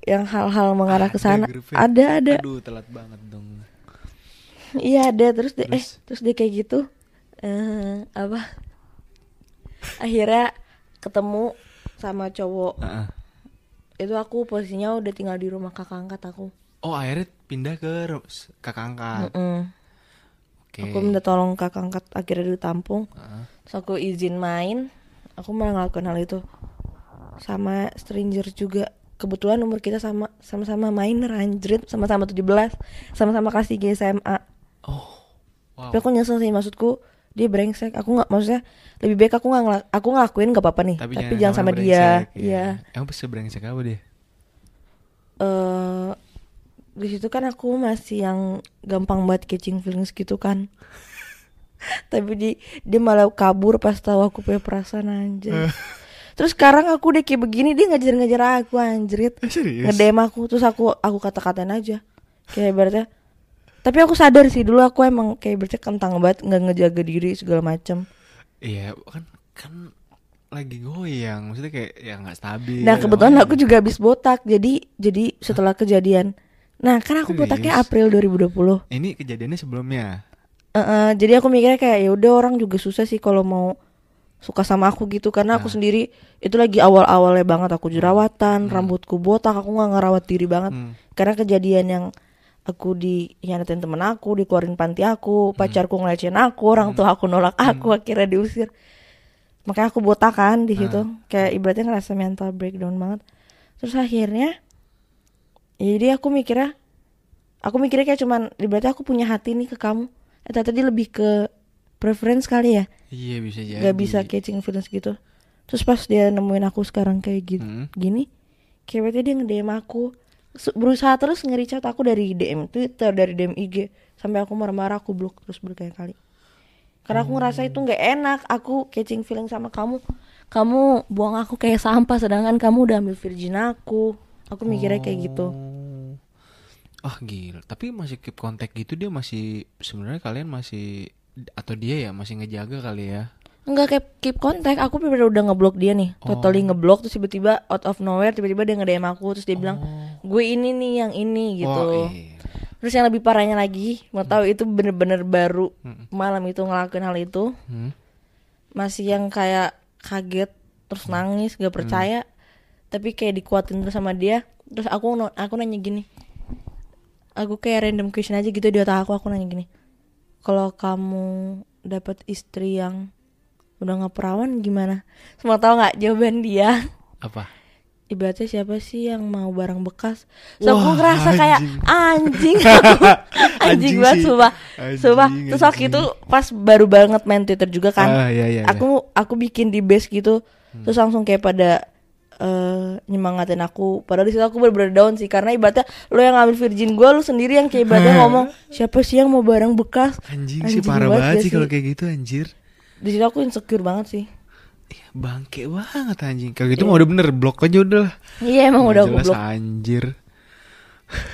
[SPEAKER 4] yang hal-hal mengarah ke sana. Ada.
[SPEAKER 3] Aduh, telat banget dong.
[SPEAKER 4] Iya ada, terus dia kayak gitu. Akhirnya ketemu sama cowok. Itu aku posisinya udah tinggal di rumah kakak angkat aku.
[SPEAKER 3] Oh, akhirnya pindah ke kakak angkat.
[SPEAKER 4] Okay. Aku minta tolong kakak angkat, akhirnya ditampung. Terus aku izin main, aku malah ngelakuin hal itu. sama stranger juga. Kebetulan umur kita sama-sama minor anjrit, sama-sama 17, sama-sama kelas 3 SMA.
[SPEAKER 3] Oh. Wow.
[SPEAKER 4] Tapi aku nyesel sih, maksudku dia brengsek. Aku nggak, maksudnya lebih baik aku ngelakuin nggak apa-apa nih. Tapi jangan sama dia. Iya.
[SPEAKER 3] Emang bisa brengsek apa dia?
[SPEAKER 4] Di situ kan aku masih yang gampang banget catching feelings gitu kan. Tapi dia malah kabur pas tahu aku punya perasaan anjir. Terus sekarang aku udah kayak begini, dia ngejar aku anjrit. Nge-DM aku, terus aku kata-katain aja. Kayak ibaratnya. Tapi aku sadar sih dulu aku emang kayak ibaratnya kentang banget, nggak ngejaga diri segala macam.
[SPEAKER 3] Iya, kan lagi goyang, maksudnya kayak ya nggak stabil.
[SPEAKER 4] Nah, kebetulan aku juga habis botak. Jadi setelah kejadian. Nah, kan aku botaknya April 2020.
[SPEAKER 3] Ini kejadiannya sebelumnya.
[SPEAKER 4] Jadi aku mikirnya kayak ya udah, orang juga susah sih kalau mau suka sama aku gitu, karena aku sendiri itu lagi awal-awalnya banget aku jerawatan, rambutku botak, aku nggak ngerawat diri banget. Karena kejadian yang aku dihianatin temen aku, dikeluarin panti aku, pacarku ngelecehin aku, orang tua aku nolak aku, akhirnya diusir. Makanya aku botak kan di situ, kayak ibaratnya ngerasa mental breakdown banget. Terus akhirnya, jadi aku mikirnya kayak cuman ibaratnya aku punya hati nih ke kamu. Ternyata dia lebih ke preference kali ya.
[SPEAKER 3] Iya, bisa jadi.
[SPEAKER 4] Gak bisa catching feelings gitu. Terus pas dia nemuin aku sekarang kayak gitu, gini, kayak berarti dia nge-DM aku, berusaha terus nge-reach out aku dari DM Twitter, dari DM IG, sampai aku marah-marah, aku blok terus berkali-kali. Karena aku ngerasa itu gak enak, aku catching feeling sama kamu buang aku kayak sampah, sedangkan kamu udah ambil virgin aku mikirnya kayak gitu.
[SPEAKER 3] Gila, tapi masih keep kontak gitu, dia masih, sebenarnya kalian masih, atau dia ya masih ngejaga kali ya?
[SPEAKER 4] Enggak, keep kontak, aku bener-bener udah ngeblok dia nih, totally ngeblok. Terus tiba-tiba out of nowhere, tiba-tiba dia nge-DM aku, terus dia bilang, gue ini nih yang ini gitu. Terus yang lebih parahnya lagi, mau tahu itu bener-bener baru malam itu ngelakuin hal itu, masih yang kayak kaget, terus nangis, gak percaya, tapi kayak dikuatin terus sama dia. Terus aku nanya gini, aku kayak random question aja gitu di otak aku nanya gini, kalau kamu dapat istri yang udah gak perawan gimana? Semua tahu nggak jawaban dia?
[SPEAKER 3] Apa?
[SPEAKER 4] Ibaratnya siapa sih yang mau barang bekas? So aku ngerasa kayak anjing banget, sumpah. Terus waktu itu pas baru banget main Twitter juga kan, aku bikin di base gitu, terus langsung kayak pada nyemangatin aku. Padahal di situ aku bener-bener down sih, karena ibaratnya lo yang ngambil virgin gue, lo sendiri yang kayak ibaratnya ngomong siapa sih yang mau barang bekas.
[SPEAKER 3] Anjing sih, parah banget sih kalau kayak gitu anjir.
[SPEAKER 4] Di situ aku insecure banget sih.
[SPEAKER 3] Bangke banget anjing. Kalau gitu mah udah bener blok aja udah.
[SPEAKER 4] Iya, emang udah aku blok
[SPEAKER 3] anjir.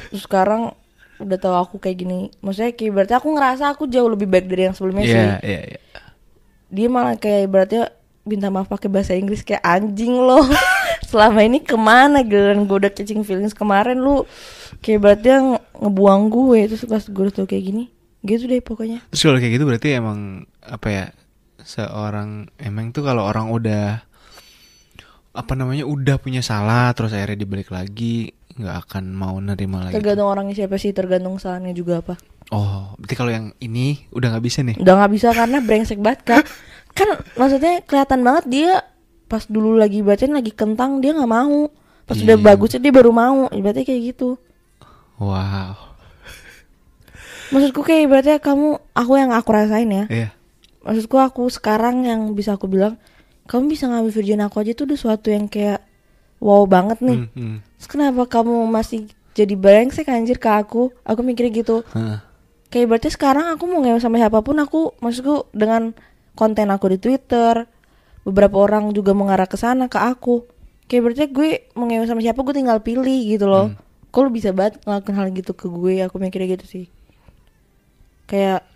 [SPEAKER 4] Terus sekarang udah tahu aku kayak gini, maksudnya kayak ibaratnya aku ngerasa aku jauh lebih baik dari yang sebelumnya sih.
[SPEAKER 3] Iya.
[SPEAKER 4] Dia malah kayak ibaratnya minta maaf pakai bahasa Inggris, kayak anjing lo. Selama ini kemana giliran gue udah catching feelings kemarin, lu kayak berarti ngebuang gue. Terus pas gue udah tau kayak gini, gitu deh pokoknya.
[SPEAKER 3] Terus kalau kayak gitu berarti emang apa ya, seorang emang tuh kalau orang udah udah punya salah terus akhirnya dibalik lagi, nggak akan mau nerima lagi.
[SPEAKER 4] Tergantung orangnya siapa sih, tergantung salahnya juga apa.
[SPEAKER 3] Oh, berarti kalau yang ini udah nggak bisa nih?
[SPEAKER 4] Udah nggak bisa karena brengsek banget kan. Kan maksudnya kelihatan banget dia pas dulu lagi bacain lagi kentang dia nggak mau, pas udah bagusnya dia baru mau. Ibaratnya kayak gitu.
[SPEAKER 3] Wow.
[SPEAKER 4] Maksudku kayak ibaratnya aku yang aku rasain ya.
[SPEAKER 3] Iya.
[SPEAKER 4] Maksudku aku sekarang yang bisa aku bilang, kamu bisa ngambil virgin aku aja tuh udah suatu yang kayak wow banget nih. Terus kenapa kamu masih jadi brengsek anjir ke aku? Aku mikirnya gitu. Kayak berarti sekarang aku mau ngewe sama siapapun, maksudku dengan konten aku di Twitter, beberapa orang juga mengarah ke sana ke aku. Kayak berarti gue mau ngewe sama siapa, gue tinggal pilih gitu loh. Kok lu bisa banget ngelakuin hal gitu ke gue? Aku mikirnya gitu sih. Kayak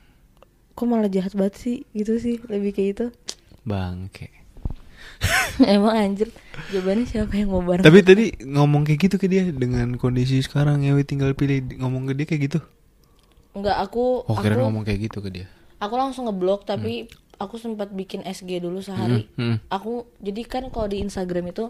[SPEAKER 4] kok malah jahat banget sih gitu sih, lebih kayak gitu.
[SPEAKER 3] Bangke.
[SPEAKER 4] Emang anjir, jawabannya siapa yang mau bareng?
[SPEAKER 3] Tapi tadi ngomong kayak gitu ke dia dengan kondisi sekarang ngewe tinggal pilih, ngomong ke dia kayak gitu?
[SPEAKER 4] Enggak, aku
[SPEAKER 3] kira ngomong kayak gitu ke dia.
[SPEAKER 4] Aku langsung ngeblok, tapi aku sempat bikin SG dulu sehari. Aku jadi kan kalau di Instagram itu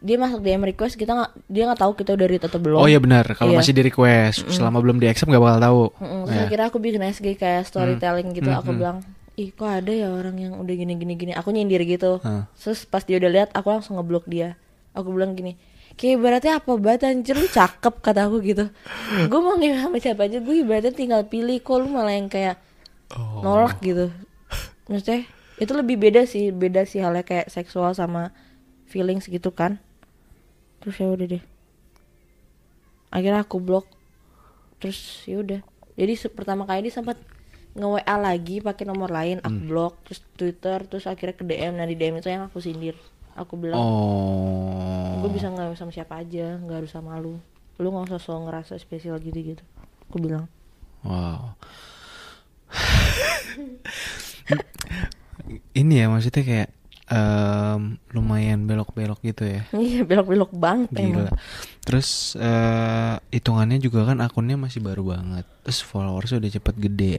[SPEAKER 4] dia masuk DM request, dia nggak tahu kita udah read atau belum.
[SPEAKER 3] Oh iya benar, kalau masih di request selama belum di accept nggak bakal tahu.
[SPEAKER 4] Terus akhirnya aku bikin SG kayak storytelling gitu. Aku bilang, ih kok ada ya orang yang udah gini, aku nyindir gitu. Terus pas dia udah lihat aku langsung ngeblok dia. Aku bilang gini, kayak ibaratnya apa banget anjir, lu cakep kata aku gitu. Gue mau nge sama siapa aja, gue ibaratnya tinggal pilih, kok lu malah yang kayak nolak gitu. Maksudnya itu lebih beda sih halnya kayak seksual sama feelings gitu kan. Terus ya udah deh, akhirnya aku blok. Terus ya udah, jadi pertama kali dia sempat nge-WA lagi pakai nomor lain, aku blok. Terus Twitter, terus akhirnya ke DM. Nah di DM itu yang aku sindir. Aku bilang, gue bisa nggak sama siapa aja, nggak harus sama lu nggak usah so ngerasa spesial gitu. Aku bilang.
[SPEAKER 3] Wow. Ini ya maksudnya kayak lumayan belok-belok gitu ya.
[SPEAKER 4] Iya belok-belok banget.
[SPEAKER 3] Gila. Terus hitungannya juga kan akunnya masih baru banget. Terus followersnya udah cepet gede.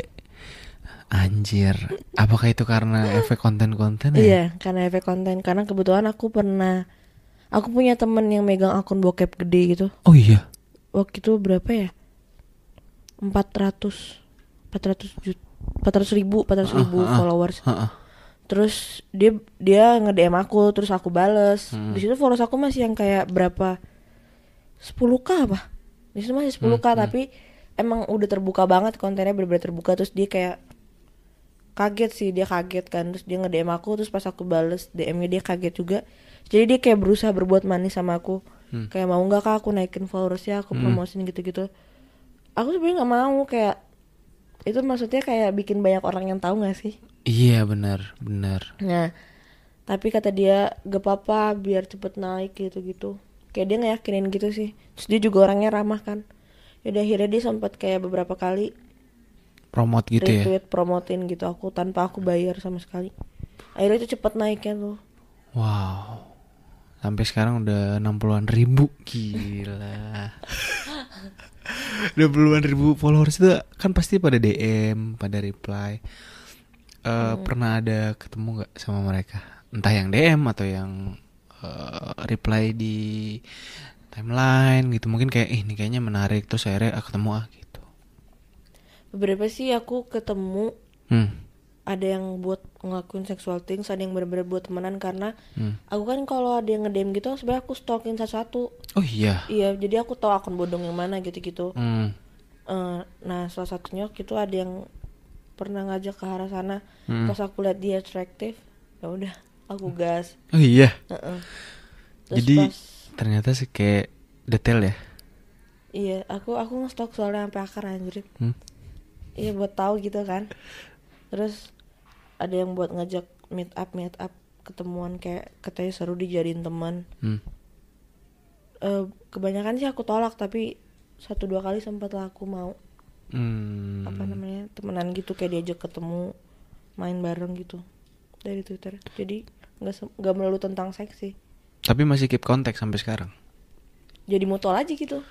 [SPEAKER 3] Anjir, apakah itu karena efek konten-konten ya?
[SPEAKER 4] Iya, karena efek konten. Karena kebetulan aku punya temen yang megang akun bokep gede gitu.
[SPEAKER 3] Oh iya.
[SPEAKER 4] Waktu itu berapa ya? 400 ribu followers. Terus dia nge-DM aku, terus aku bales. Di situ followers aku masih yang kayak berapa? 10k apa? Di situ masih 10k tapi emang udah terbuka banget kontennya, bener-bener terbuka. Terus dia kayak dia kaget kan. Terus dia nge-DM aku, terus pas aku bales DM-nya dia kaget juga. Jadi dia kayak berusaha berbuat manis sama aku. Kayak mau nggak kak aku naikin followersnya, aku promosin gitu-gitu. Aku sebenarnya nggak mau, kayak itu maksudnya kayak bikin banyak orang yang tahu nggak sih?
[SPEAKER 3] Iya benar.
[SPEAKER 4] Nah tapi kata dia gak apa-apa biar cepet naik gitu. Kayak dia ngeyakinin gitu sih. Terus dia juga orangnya ramah kan. Yaudah akhirnya dia sempat kayak beberapa kali
[SPEAKER 3] promote gitu ya.
[SPEAKER 4] Retweet, promotin gitu aku tanpa aku bayar sama sekali. Akhirnya itu cepet naiknya tuh.
[SPEAKER 3] Wow. Sampai sekarang udah 60-an ribu. Gila. 60-an ribu followers itu kan pasti pada DM, pada reply. Pernah ada ketemu gak sama mereka? Entah yang DM atau yang reply di timeline gitu. Mungkin kayak ini kayaknya menarik, terus akhirnya ketemu gitu.
[SPEAKER 4] Beberapa sih aku ketemu. Ada yang buat ngelakuin sexual things, ada yang benar-benar buat temenan. Karena aku kan kalau ada yang nge-DM gitu sebenarnya aku stalking satu-satu.
[SPEAKER 3] Oh iya.
[SPEAKER 4] Iya, jadi aku tahu akun bodong yang mana gitu-gitu. Nah salah satunya gitu ada yang pernah ngajak ke arah sana. Pas aku lihat dia atraktif, ya udah aku gas.
[SPEAKER 3] Oh iya.
[SPEAKER 4] Terus
[SPEAKER 3] jadi ternyata sih kayak detail ya.
[SPEAKER 4] Iya, aku nge-stalk soalnya sampai akar anjir. Iya buat tahu gitu kan. Terus ada yang buat ngajak meet up ketemuan, kayak katanya seru dijadiin teman. Kebanyakan sih aku tolak, tapi 1-2 kali sempat lah aku mau temenan gitu, kayak diajak ketemu main bareng gitu dari Twitter. Jadi nggak melulu tentang seks sih.
[SPEAKER 3] Tapi masih keep kontak sampai sekarang.
[SPEAKER 4] Jadi mutual aja gitu.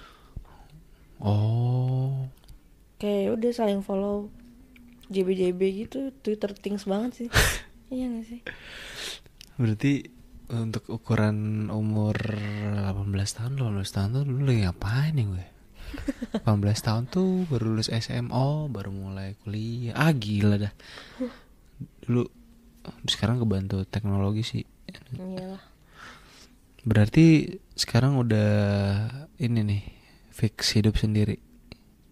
[SPEAKER 3] Oh.
[SPEAKER 4] Kayak udah saling follow, JB gitu, Twitter things banget sih. Iya gak sih?
[SPEAKER 3] Berarti untuk ukuran umur 18 tahun tuh dulu lagi ngapain ya gue? 18 tahun tuh baru lulus SMO, baru mulai kuliah. Gila dah. Dulu sekarang kebantu teknologi sih.
[SPEAKER 4] Iyalah.
[SPEAKER 3] Berarti sekarang udah ini nih, fix hidup sendiri.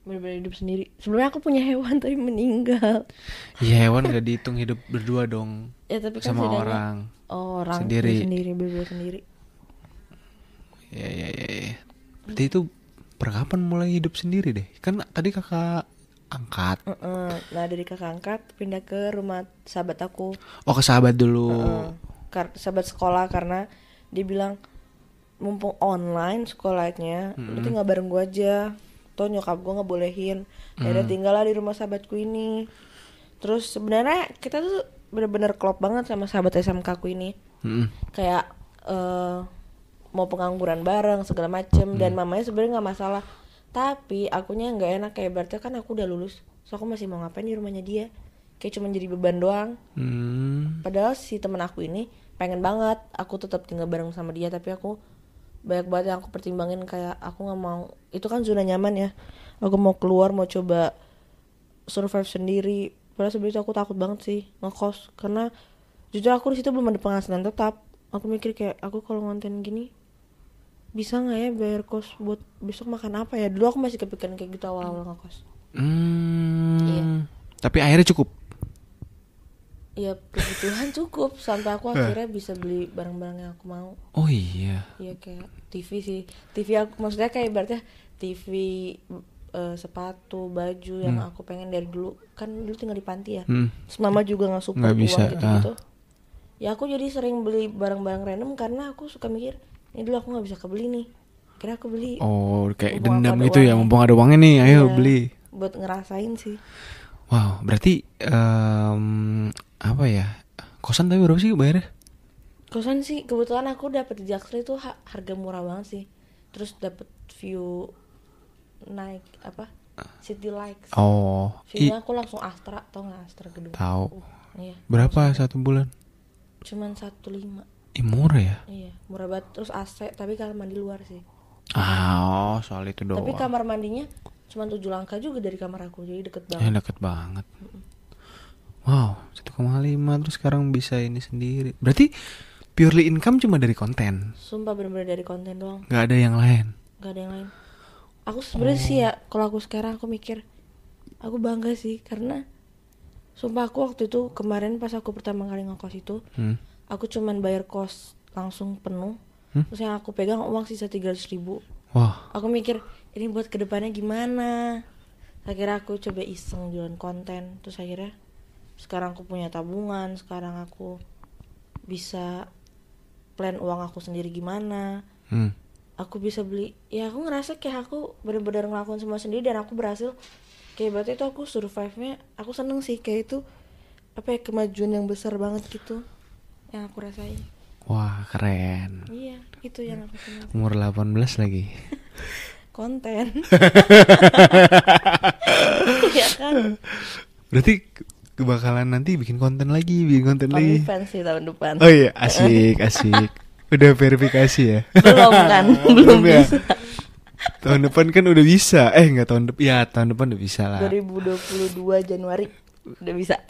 [SPEAKER 4] Bener-bener hidup sendiri. Sebelumnya aku punya hewan tapi meninggal.
[SPEAKER 3] Iya, hewan gak dihitung hidup berdua dong.
[SPEAKER 4] Ya tapi kan
[SPEAKER 3] sama orang.
[SPEAKER 4] Orang
[SPEAKER 3] sendiri.
[SPEAKER 4] Berdua sendiri.
[SPEAKER 3] Ya. Berarti itu kapan mulai hidup sendiri deh? Kan tadi kakak angkat.
[SPEAKER 4] Nah dari kakak angkat pindah ke rumah sahabat aku.
[SPEAKER 3] Oh ke sahabat dulu.
[SPEAKER 4] Sahabat sekolah, karena dia bilang mumpung online sekolahnya, lu tinggal bareng gua aja. Tuh nyokap gue nggak bolehin. Akhirnya tinggal lah di rumah sahabatku ini. Terus sebenarnya kita tuh bener-bener klop banget sama sahabat SMK aku ini. Kayak mau pengangguran bareng segala macem. Dan mamanya sebenarnya nggak masalah, tapi akunya nggak enak, kayak berarti kan aku udah lulus, so aku masih mau ngapain di rumahnya dia, kayak cuma jadi beban doang. Padahal si temen aku ini pengen banget aku tetap tinggal bareng sama dia, tapi aku banyak banget yang aku pertimbangin, kayak aku nggak mau, itu kan zona nyaman ya, aku mau keluar, mau coba survive sendiri, Padahal sebelum itu aku takut banget sih ngekos, karena jujur aku di situ belum ada penghasilan tetap. Aku mikir kayak aku kalau ngonten gini bisa nggak ya bayar kos buat besok makan apa ya. Dulu aku masih kepikiran kayak gitu awal-awal ngekos. Iya.
[SPEAKER 3] Tapi akhirnya cukup.
[SPEAKER 4] Iya, kebutuhan cukup sampai aku akhirnya bisa beli barang-barang yang aku mau.
[SPEAKER 3] Oh iya.
[SPEAKER 4] Iya, kayak TV sih. TV aku maksudnya kayak ibaratnya TV, sepatu, baju yang aku pengen dari dulu. Kan dulu tinggal di panti ya. Terus mama juga nggak support uang gitu-gitu. Ya aku jadi sering beli barang-barang random karena aku suka mikir, ini dulu aku nggak bisa kebeli nih. Kira aku beli.
[SPEAKER 3] Oh, kayak dendam gitu ya, mumpung ada uangnya nih, ayo beli.
[SPEAKER 4] Buat ngerasain sih.
[SPEAKER 3] Wow, berarti apa ya? Kosan tapi berapa sih bayarnya?
[SPEAKER 4] Kosan sih kebetulan aku dapet di Jaksel itu harga murah banget sih. Terus dapet view naik apa? City Lights.
[SPEAKER 3] Oh.
[SPEAKER 4] View-nya aku langsung Astra, tau nggak Astra gedung?
[SPEAKER 3] Tahu.
[SPEAKER 4] Iya.
[SPEAKER 3] Berapa satu bulan?
[SPEAKER 4] Cuman 1,5.
[SPEAKER 3] Murah ya?
[SPEAKER 4] Iya, murah banget. Terus AC, tapi kamar mandi luar sih.
[SPEAKER 3] Soal itu doang.
[SPEAKER 4] Tapi kamar mandinya cuma 7 langkah juga dari kamar aku, jadi deket banget.
[SPEAKER 3] Deket banget. Wow, 1,5 terus sekarang bisa ini sendiri. Berarti purely income cuma dari konten.
[SPEAKER 4] Sumpah bener-bener dari konten doang.
[SPEAKER 3] Gak ada yang lain.
[SPEAKER 4] Gak ada yang lain. Aku sebenarnya sih ya, kalau aku sekarang aku mikir, aku bangga sih karena sumpah aku waktu itu kemarin pas aku pertama kali ngekos itu, aku cuman bayar kos langsung penuh. Terus yang aku pegang uang sisa 300.000.
[SPEAKER 3] Wah.
[SPEAKER 4] Aku mikir ini buat kedepannya gimana. Akhirnya aku coba iseng jualan konten. Terus akhirnya sekarang aku punya tabungan. Sekarang aku bisa plan uang aku sendiri gimana. Aku bisa beli. Ya aku ngerasa kayak aku benar-benar ngelakuin semua sendiri dan aku berhasil. Kayak berarti itu aku survive-nya. Aku seneng sih kayak itu apa ya, kemajuan yang besar banget gitu yang aku rasain.
[SPEAKER 3] Wah, keren.
[SPEAKER 4] Iya, itu yang aku seneng.
[SPEAKER 3] Umur 18 lagi.
[SPEAKER 4] Konten. Iya kan.
[SPEAKER 3] Berarti kebakalan nanti bikin konten lagi.
[SPEAKER 4] OnlyFans sih tahun depan.
[SPEAKER 3] Oh iya, asik. Udah verifikasi ya?
[SPEAKER 4] Belum kan, belum
[SPEAKER 3] ya?
[SPEAKER 4] bisa.
[SPEAKER 3] Tahun depan kan udah bisa. Enggak tahun depan. Ya, tahun depan udah bisa lah.
[SPEAKER 4] 2022 Januari udah bisa.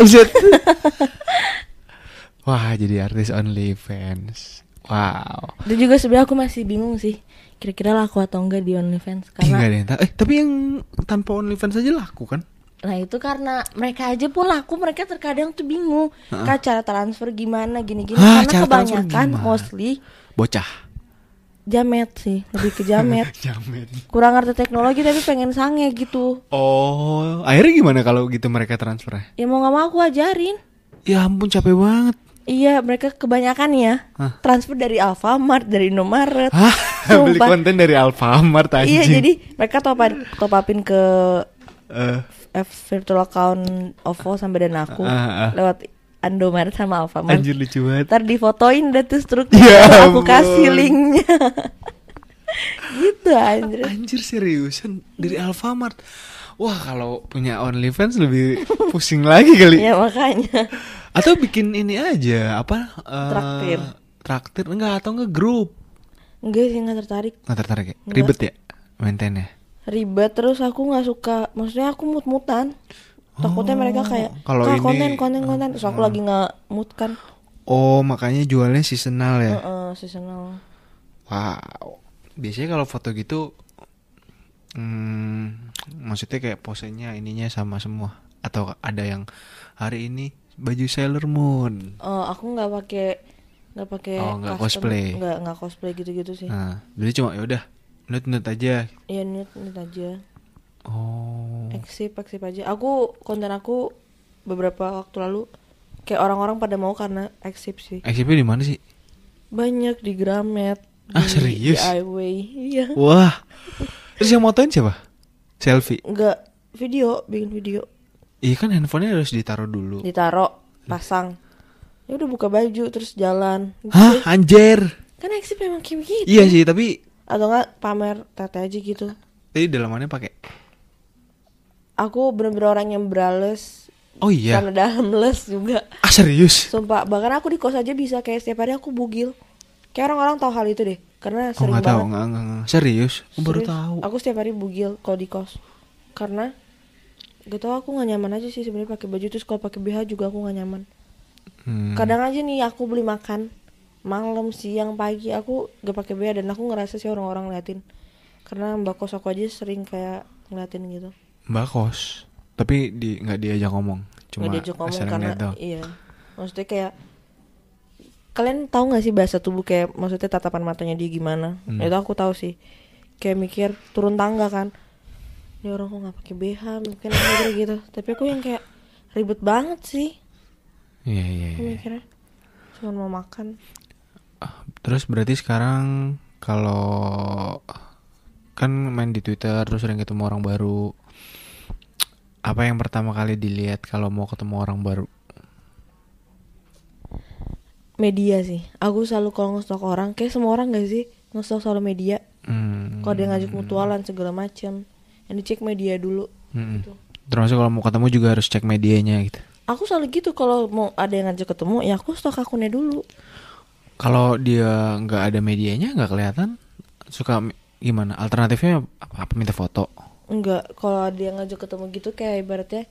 [SPEAKER 3] Wah, jadi artis OnlyFans. Wow.
[SPEAKER 4] Dan juga sebenarnya aku masih bingung sih, kira-kira laku atau enggak di OnlyFans karena
[SPEAKER 3] tapi yang tanpa OnlyFans aja laku kan?
[SPEAKER 4] Nah itu karena mereka aja pun laku, mereka terkadang tuh bingung Kak cara transfer gimana gini-gini. Karena kebanyakan mostly
[SPEAKER 3] bocah
[SPEAKER 4] jamet sih, lebih ke jamet.
[SPEAKER 3] Jamet.
[SPEAKER 4] Kurang ngerti teknologi tapi pengen sange gitu.
[SPEAKER 3] Oh, akhirnya gimana kalau gitu mereka transfernya?
[SPEAKER 4] Ya mau gak mau aku ajarin.
[SPEAKER 3] Ya ampun, capek banget.
[SPEAKER 4] Iya, mereka kebanyakan ya transfer dari Alfamart, dari Indomaret.
[SPEAKER 3] Beli konten dari Alfamart aja.
[SPEAKER 4] Iya, jadi mereka top upin ke virtual account OVO sampai dan aku lewat Indomaret sama Alfamart.
[SPEAKER 3] Anjir, lucu banget.
[SPEAKER 4] Ntar difotoin deh tuh strukturnya, aku kasih linknya. Gitu anjir.
[SPEAKER 3] Anjir, seriusan dari Alfamart. Wah, kalau punya OnlyFans lebih pusing lagi kali.
[SPEAKER 4] Ya makanya.
[SPEAKER 3] Atau bikin ini aja apa? Traktir enggak, atau enggak grup?
[SPEAKER 4] Enggak sih, enggak tertarik.
[SPEAKER 3] Enggak tertarik ya? Ribet ya maintainnya?
[SPEAKER 4] Ribet, terus aku enggak suka. Maksudnya aku mut-mutan. Takutnya mereka kayak konten terus aku lagi enggak mood kan.
[SPEAKER 3] Oh, makanya jualnya seasonal ya?
[SPEAKER 4] Seasonal.
[SPEAKER 3] Wow. Biasanya kalau foto gitu maksudnya kayak posenya ininya sama semua atau ada yang hari ini baju Sailor Moon?
[SPEAKER 4] Oh, aku nggak pakai
[SPEAKER 3] nggak cosplay.
[SPEAKER 4] Nggak cosplay gitu sih.
[SPEAKER 3] Nah, jadi cuma ya udah nude aja.
[SPEAKER 4] Iya, nude aja.
[SPEAKER 3] Oh.
[SPEAKER 4] Eksip aja. Aku konten aku beberapa waktu lalu kayak orang-orang pada mau karena eksip sih.
[SPEAKER 3] Eksipnya di mana sih?
[SPEAKER 4] Banyak di Gramet.
[SPEAKER 3] Serius?
[SPEAKER 4] DIY. Iya.
[SPEAKER 3] Wah. Terus yang motoin siapa? Selfie?
[SPEAKER 4] Enggak, bikin video.
[SPEAKER 3] Iya kan, handphonenya harus ditaruh dulu.
[SPEAKER 4] Ditaruh, pasang. Ya udah buka baju terus jalan.
[SPEAKER 3] Hah, anjir.
[SPEAKER 4] Kan eksip emang kayak gitu.
[SPEAKER 3] Iya sih, tapi
[SPEAKER 4] atau enggak pamer tete aja gitu.
[SPEAKER 3] Jadi dalamannya pakai.
[SPEAKER 4] Aku bener-bener orang yang brales.
[SPEAKER 3] Oh iya.
[SPEAKER 4] Karena dalam les juga.
[SPEAKER 3] Ah, serius?
[SPEAKER 4] Sumpah, bahkan aku di kos aja bisa kayak setiap hari aku bugil. Kayak orang-orang tahu hal itu deh. Karena sering banget.
[SPEAKER 3] Oh, enggak tahu, enggak. Serius? Aku baru tahu.
[SPEAKER 4] Aku setiap hari bugil kalau di kos. Karena Gak tau, aku nggak nyaman aja sih sebenarnya pakai baju. Terus kalau pakai BH juga aku nggak nyaman. Kadang aja nih aku beli makan malam, siang, pagi aku gak pakai BH dan aku ngerasa sih orang-orang ngeliatin. Karena mbak kos aku aja sering kayak ngeliatin gitu.
[SPEAKER 3] Mbak kos, tapi nggak diajak ngomong, cuma
[SPEAKER 4] Nggak diajak ngomong
[SPEAKER 3] sering
[SPEAKER 4] karena
[SPEAKER 3] lihat doang.
[SPEAKER 4] iya. Maksudnya kayak kalian tahu nggak sih bahasa tubuh, kayak maksudnya tatapan matanya dia gimana? Itu aku tahu sih. Kayak mikir turun tangga kan. Ini orang kok nggak pakai BH, mungkin aku gitu. Tapi aku yang kayak ribet banget sih.
[SPEAKER 3] Iya.
[SPEAKER 4] Aku mikirnya cuma mau makan.
[SPEAKER 3] Terus berarti sekarang kalau kan main di Twitter terus sering ketemu orang baru, apa yang pertama kali dilihat kalau mau ketemu orang baru?
[SPEAKER 4] Media sih. Aku selalu kalau nge-stalk orang, kayak semua orang gak sih nge-stalk selalu media. Kalau dia ngajak mutualan segala macam, yang dicek media dulu. Gitu.
[SPEAKER 3] Termasuk kalau mau ketemu juga harus cek medianya gitu.
[SPEAKER 4] Aku selalu gitu, kalau mau ada yang ngajak ketemu ya aku stalk akunnya dulu.
[SPEAKER 3] Kalau dia nggak ada medianya nggak kelihatan, suka gimana? Alternatifnya apa? Minta foto?
[SPEAKER 4] Enggak, kalau dia ngajak ketemu gitu kayak ibaratnya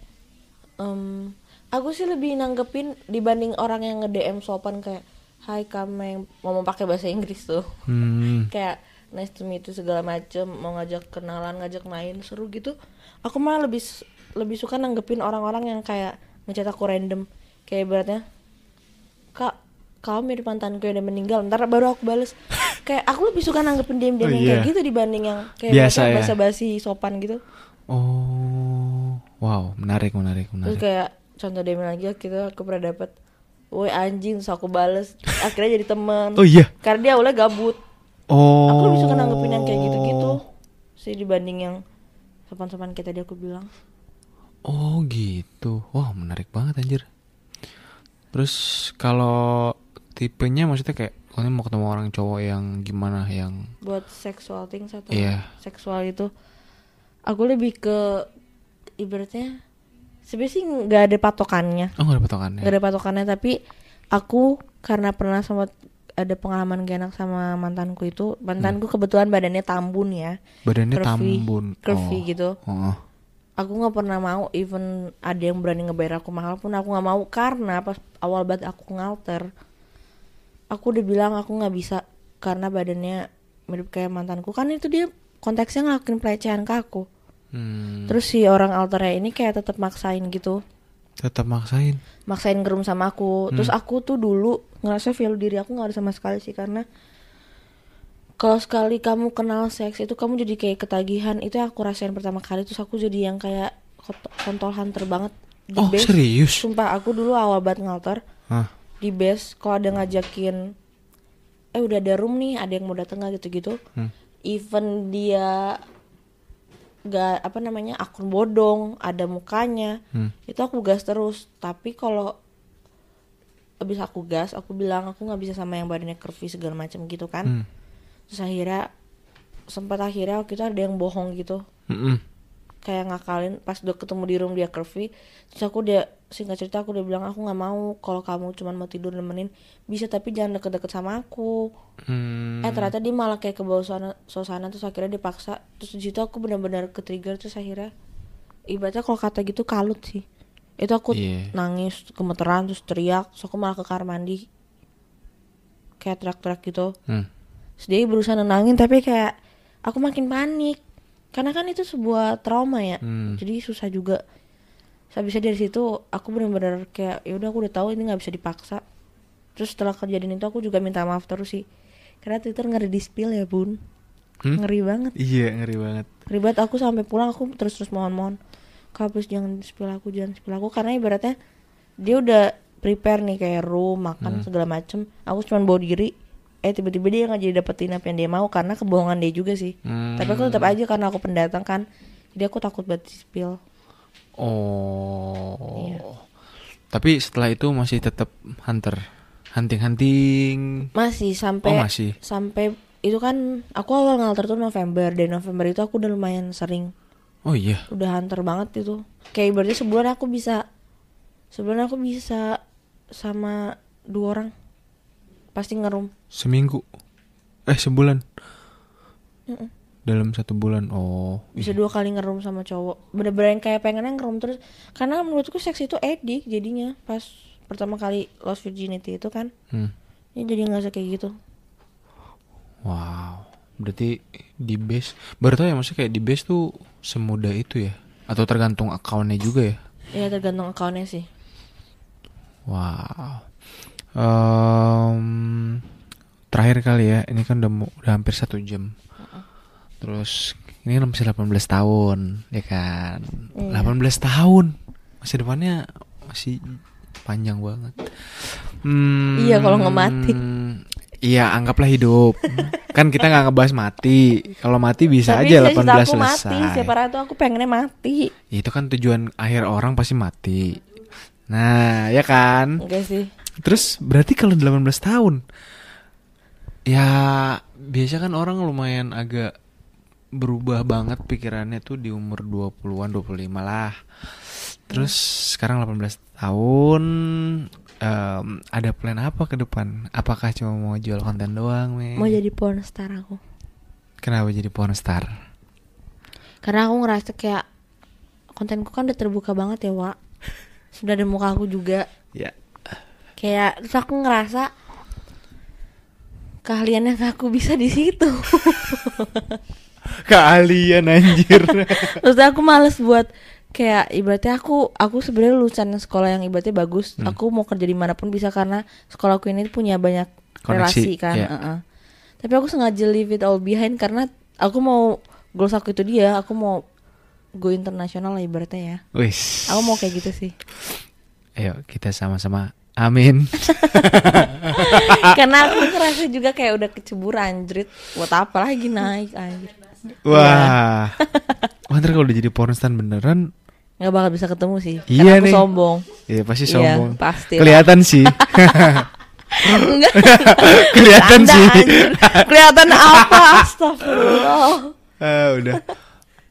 [SPEAKER 4] aku sih lebih nanggepin dibanding orang yang nge-DM sopan kayak hai kamu yang ngomong pakai bahasa Inggris tuh. Kayak nice to meet you segala macem, mau ngajak kenalan, ngajak main seru gitu. Aku malah lebih suka nanggepin orang-orang yang kayak ngechat aku random, kayak ibaratnya kak kamu mirip mantanku yang udah meninggal, ntar baru aku bales. Kayak aku lebih suka nanggepin DM yang kayak gitu dibanding yang kayak
[SPEAKER 3] biasa ya?
[SPEAKER 4] basa-basi sopan gitu.
[SPEAKER 3] Oh, wow, menarik.
[SPEAKER 4] Terus kayak contoh DM lagi gitu, aku pernah dapet woi anjing, terus aku bales, akhirnya jadi teman.
[SPEAKER 3] Oh iya.
[SPEAKER 4] Karena dia awalnya gabut.
[SPEAKER 3] Oh.
[SPEAKER 4] Aku lebih suka nanggepin yang kayak gitu-gitu sih dibanding yang sopan-sopan kayak tadi aku bilang.
[SPEAKER 3] Oh gitu. Wah, menarik banget anjir. Terus kalau tipenya maksudnya kayak kalian mau ketemu orang cowok yang gimana, yang
[SPEAKER 4] buat sexual things atau seksual itu, aku lebih ke ibaratnya sebenarnya sih nggak ada patokannya.
[SPEAKER 3] Oh, nggak ada patokannya.
[SPEAKER 4] Nggak ada patokannya, tapi aku karena pernah sempat ada pengalaman gak enak sama mantanku itu. Mantanku kebetulan badannya tambun ya.
[SPEAKER 3] Badannya
[SPEAKER 4] curvy,
[SPEAKER 3] tambun.
[SPEAKER 4] Curvy gitu.
[SPEAKER 3] Oh.
[SPEAKER 4] Aku nggak pernah mau, even ada yang berani ngebayar aku mahal pun aku nggak mau, karena pas awal banget aku ngalter, aku udah bilang aku nggak bisa karena badannya mirip kayak mantanku. Kan itu dia konteksnya ngelakuin pelecehan ke aku. Terus si orang alternya ini kayak tetap maksain gitu.
[SPEAKER 3] Tetap maksain
[SPEAKER 4] Gerum sama aku. Terus aku tuh dulu ngerasa value diri aku nggak ada sama sekali sih, karena kalau sekali kamu kenal seks itu kamu jadi kayak ketagihan. Itu yang aku rasain pertama kali. Terus aku jadi yang kayak kontol hunter banget di base.
[SPEAKER 3] Serius?
[SPEAKER 4] Sumpah aku dulu awal banget ngalter di base, kalau ada ngajakin udah ada room nih, ada yang mau dateng gak gitu-gitu, even dia gak akun bodong, ada mukanya, itu aku gas terus. Tapi kalau abis aku gas, aku bilang aku nggak bisa sama yang badannya curvy segala macam gitu kan. Terus akhirnya waktu itu ada yang bohong gitu, kayak ngakalin. Pas udah ketemu di room dia curvy, terus singkat cerita aku udah bilang aku nggak mau, kalau kamu cuma mau tidur nemenin bisa, tapi jangan deket-deket sama aku. Ternyata dia malah kayak ke bawah suasana. Terus akhirnya dipaksa. Terus di situ aku benar-benar ke-trigger. Terus akhirnya ibaratnya kalau kata gitu kalut sih. Itu aku nangis, gemeteran, terus teriak. Terus aku malah ke kamar mandi kayak teriak-teriak gitu. Terus dia berusaha nenangin, tapi kayak aku makin panik karena kan itu sebuah trauma ya. Jadi susah juga. Habisnya dari situ aku benar-benar kayak ya udah, aku udah tahu ini nggak bisa dipaksa. Terus setelah kejadian itu aku juga minta maaf terus sih, karena Twitter ngeri di spill ya bun. Ngeri banget.
[SPEAKER 3] Iya, ngeri banget.
[SPEAKER 4] Ngeri banget. Aku sampai pulang aku terus mohon kabus jangan spill aku, karena ibaratnya dia udah prepare nih kayak room, makan segala macem. Aku cuma bawa diri, tiba-tiba dia nggak jadi dapetin apa yang dia mau karena kebohongan dia juga sih. Tapi aku tetap aja karena aku pendatang kan, jadi aku takut banget di spill.
[SPEAKER 3] Iya. Tapi setelah itu masih tetap hunting
[SPEAKER 4] masih sampai itu kan aku awal ngalter tuh November, dan November itu aku udah lumayan sering.
[SPEAKER 3] Oh iya,
[SPEAKER 4] udah hunter banget itu. Kayak berarti sebulan aku bisa sama 2 orang pasti ngerum.
[SPEAKER 3] seminggu sebulan 2 dalam 1 bulan.
[SPEAKER 4] Bisa 2 kali ngerum sama cowok. Bener-bener yang kayak pengennya ngerum terus. Karena menurutku seks itu edik jadinya pas pertama kali lost virginity itu kan. Ya jadi nggak kayak gitu.
[SPEAKER 3] Wow. Berarti di base baru tau ya, maksudnya kayak di base tuh semudah itu ya? Atau tergantung akunnya juga ya?
[SPEAKER 4] Iya tergantung akunnya sih.
[SPEAKER 3] Wow. Terakhir kali ya, ini kan udah hampir 1 jam. Terus ini masih 18 tahun, ya kan? 18 tahun, masa depannya masih panjang banget.
[SPEAKER 4] Iya kalau nggak mati.
[SPEAKER 3] Iya, anggaplah hidup. Kan kita nggak ngebahas mati. Kalau mati bisa
[SPEAKER 4] tapi
[SPEAKER 3] aja 18 selesai.
[SPEAKER 4] Mati. Siapa tahu aku pengennya mati.
[SPEAKER 3] Itu kan tujuan akhir orang pasti mati. Nah, ya kan?
[SPEAKER 4] Oke sih.
[SPEAKER 3] Terus berarti kalau 18 tahun, ya biasa kan orang lumayan agak berubah banget pikirannya tuh di umur 20-an, 25 lah. Terus sekarang 18 tahun, ada plan apa ke depan? Apakah cuma mau jual konten doang, Mei?
[SPEAKER 4] Mau jadi pornstar aku.
[SPEAKER 3] Kenapa jadi pornstar?
[SPEAKER 4] Karena aku ngerasa kayak kontenku kan udah terbuka banget ya, Wak. Sudah ada muka aku juga.
[SPEAKER 3] Ya.
[SPEAKER 4] Kayak terus aku ngerasa keahlian yang aku bisa di situ.
[SPEAKER 3] Keahlian anjir.
[SPEAKER 4] Terus aku males buat kayak ibaratnya aku sebenarnya lulusan sekolah yang ibaratnya bagus. Aku mau kerja di manapun bisa karena sekolahku ini punya banyak relasi kan. Yeah. Tapi aku sengaja leave it all behind karena aku mau goals aku itu dia. Aku mau go internasional lah ibaratnya ya.
[SPEAKER 3] Wis.
[SPEAKER 4] Aku mau kayak gitu sih.
[SPEAKER 3] Ayo kita sama-sama amin.
[SPEAKER 4] Karena aku ngerasa juga kayak udah kecebur anjrit. Buat apa lagi naik anjir.
[SPEAKER 3] Wah. Wah, ntar kalau udah jadi pornstar beneran
[SPEAKER 4] nggak bakal bisa ketemu sih.
[SPEAKER 3] Iya
[SPEAKER 4] karena aku
[SPEAKER 3] nih.
[SPEAKER 4] Sombong.
[SPEAKER 3] Iya pasti sombong.
[SPEAKER 4] Iya, pasti.
[SPEAKER 3] Kelihatan sih.
[SPEAKER 4] Enggak.
[SPEAKER 3] Kelihatan sih.
[SPEAKER 4] Kelihatan apa? Astagfirullah.
[SPEAKER 3] Udah.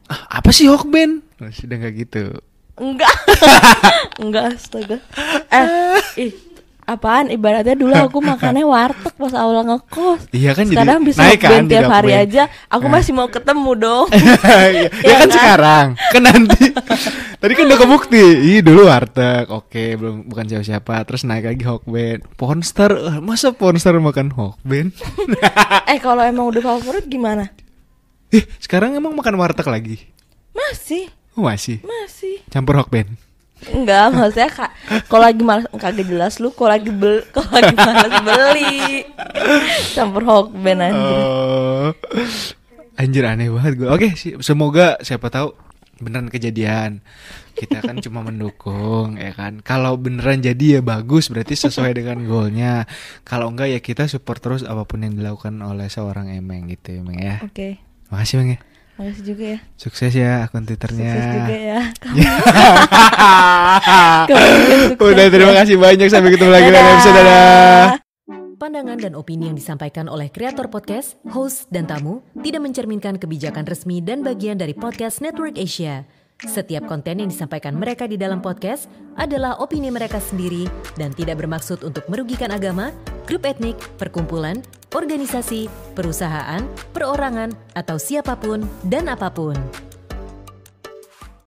[SPEAKER 3] Apa sih Hokben? Sudah nggak gitu.
[SPEAKER 4] Enggak. Enggak astaga. Apaan ibaratnya dulu aku makannya warteg pas awal ngekos.
[SPEAKER 3] Iya kan.
[SPEAKER 4] Sekarang
[SPEAKER 3] jadi
[SPEAKER 4] bisa
[SPEAKER 3] naik kan
[SPEAKER 4] tiap hari aja. Aku masih mau ketemu dong.
[SPEAKER 3] Ya kan sekarang. Kan nanti. Tadi kan udah kebukti. Ih dulu warteg. Oke, bukan siapa-siapa. Terus naik lagi Hokben. Pornstar. Masa pornstar makan Hokben?
[SPEAKER 4] Kalau emang udah favorit gimana?
[SPEAKER 3] Sekarang emang makan warteg lagi?
[SPEAKER 4] Masih.
[SPEAKER 3] Masih. Campur Hokben.
[SPEAKER 4] Enggak, maksudnya kalau lagi malas kagak jelas lu, kalau lagi malas beli campur Hokben anjir.
[SPEAKER 3] Anjir aneh banget gue. Oke, semoga siapa tahu beneran kejadian. Kita kan cuma mendukung ya kan. Kalau beneran jadi ya bagus, berarti sesuai dengan goalnya. Kalau enggak ya kita support terus apapun yang dilakukan oleh seorang Emeng gitu ya, Emeng ya.
[SPEAKER 4] Oke.
[SPEAKER 3] Makasih Emeng ya.
[SPEAKER 4] Makasih juga ya.
[SPEAKER 3] Sukses ya akun Twitternya.
[SPEAKER 4] Sukses juga ya.
[SPEAKER 3] Udah terima kasih banyak. Sampai ketemu lagi dalam episode. Dadah.
[SPEAKER 7] Pandangan dan opini yang disampaikan oleh kreator podcast, host, dan tamu tidak mencerminkan kebijakan resmi dan bagian dari Podcast Network Asia. Setiap konten yang disampaikan mereka di dalam podcast adalah opini mereka sendiri dan tidak bermaksud untuk merugikan agama, grup etnik, perkumpulan, organisasi, perusahaan, perorangan, atau siapapun dan apapun.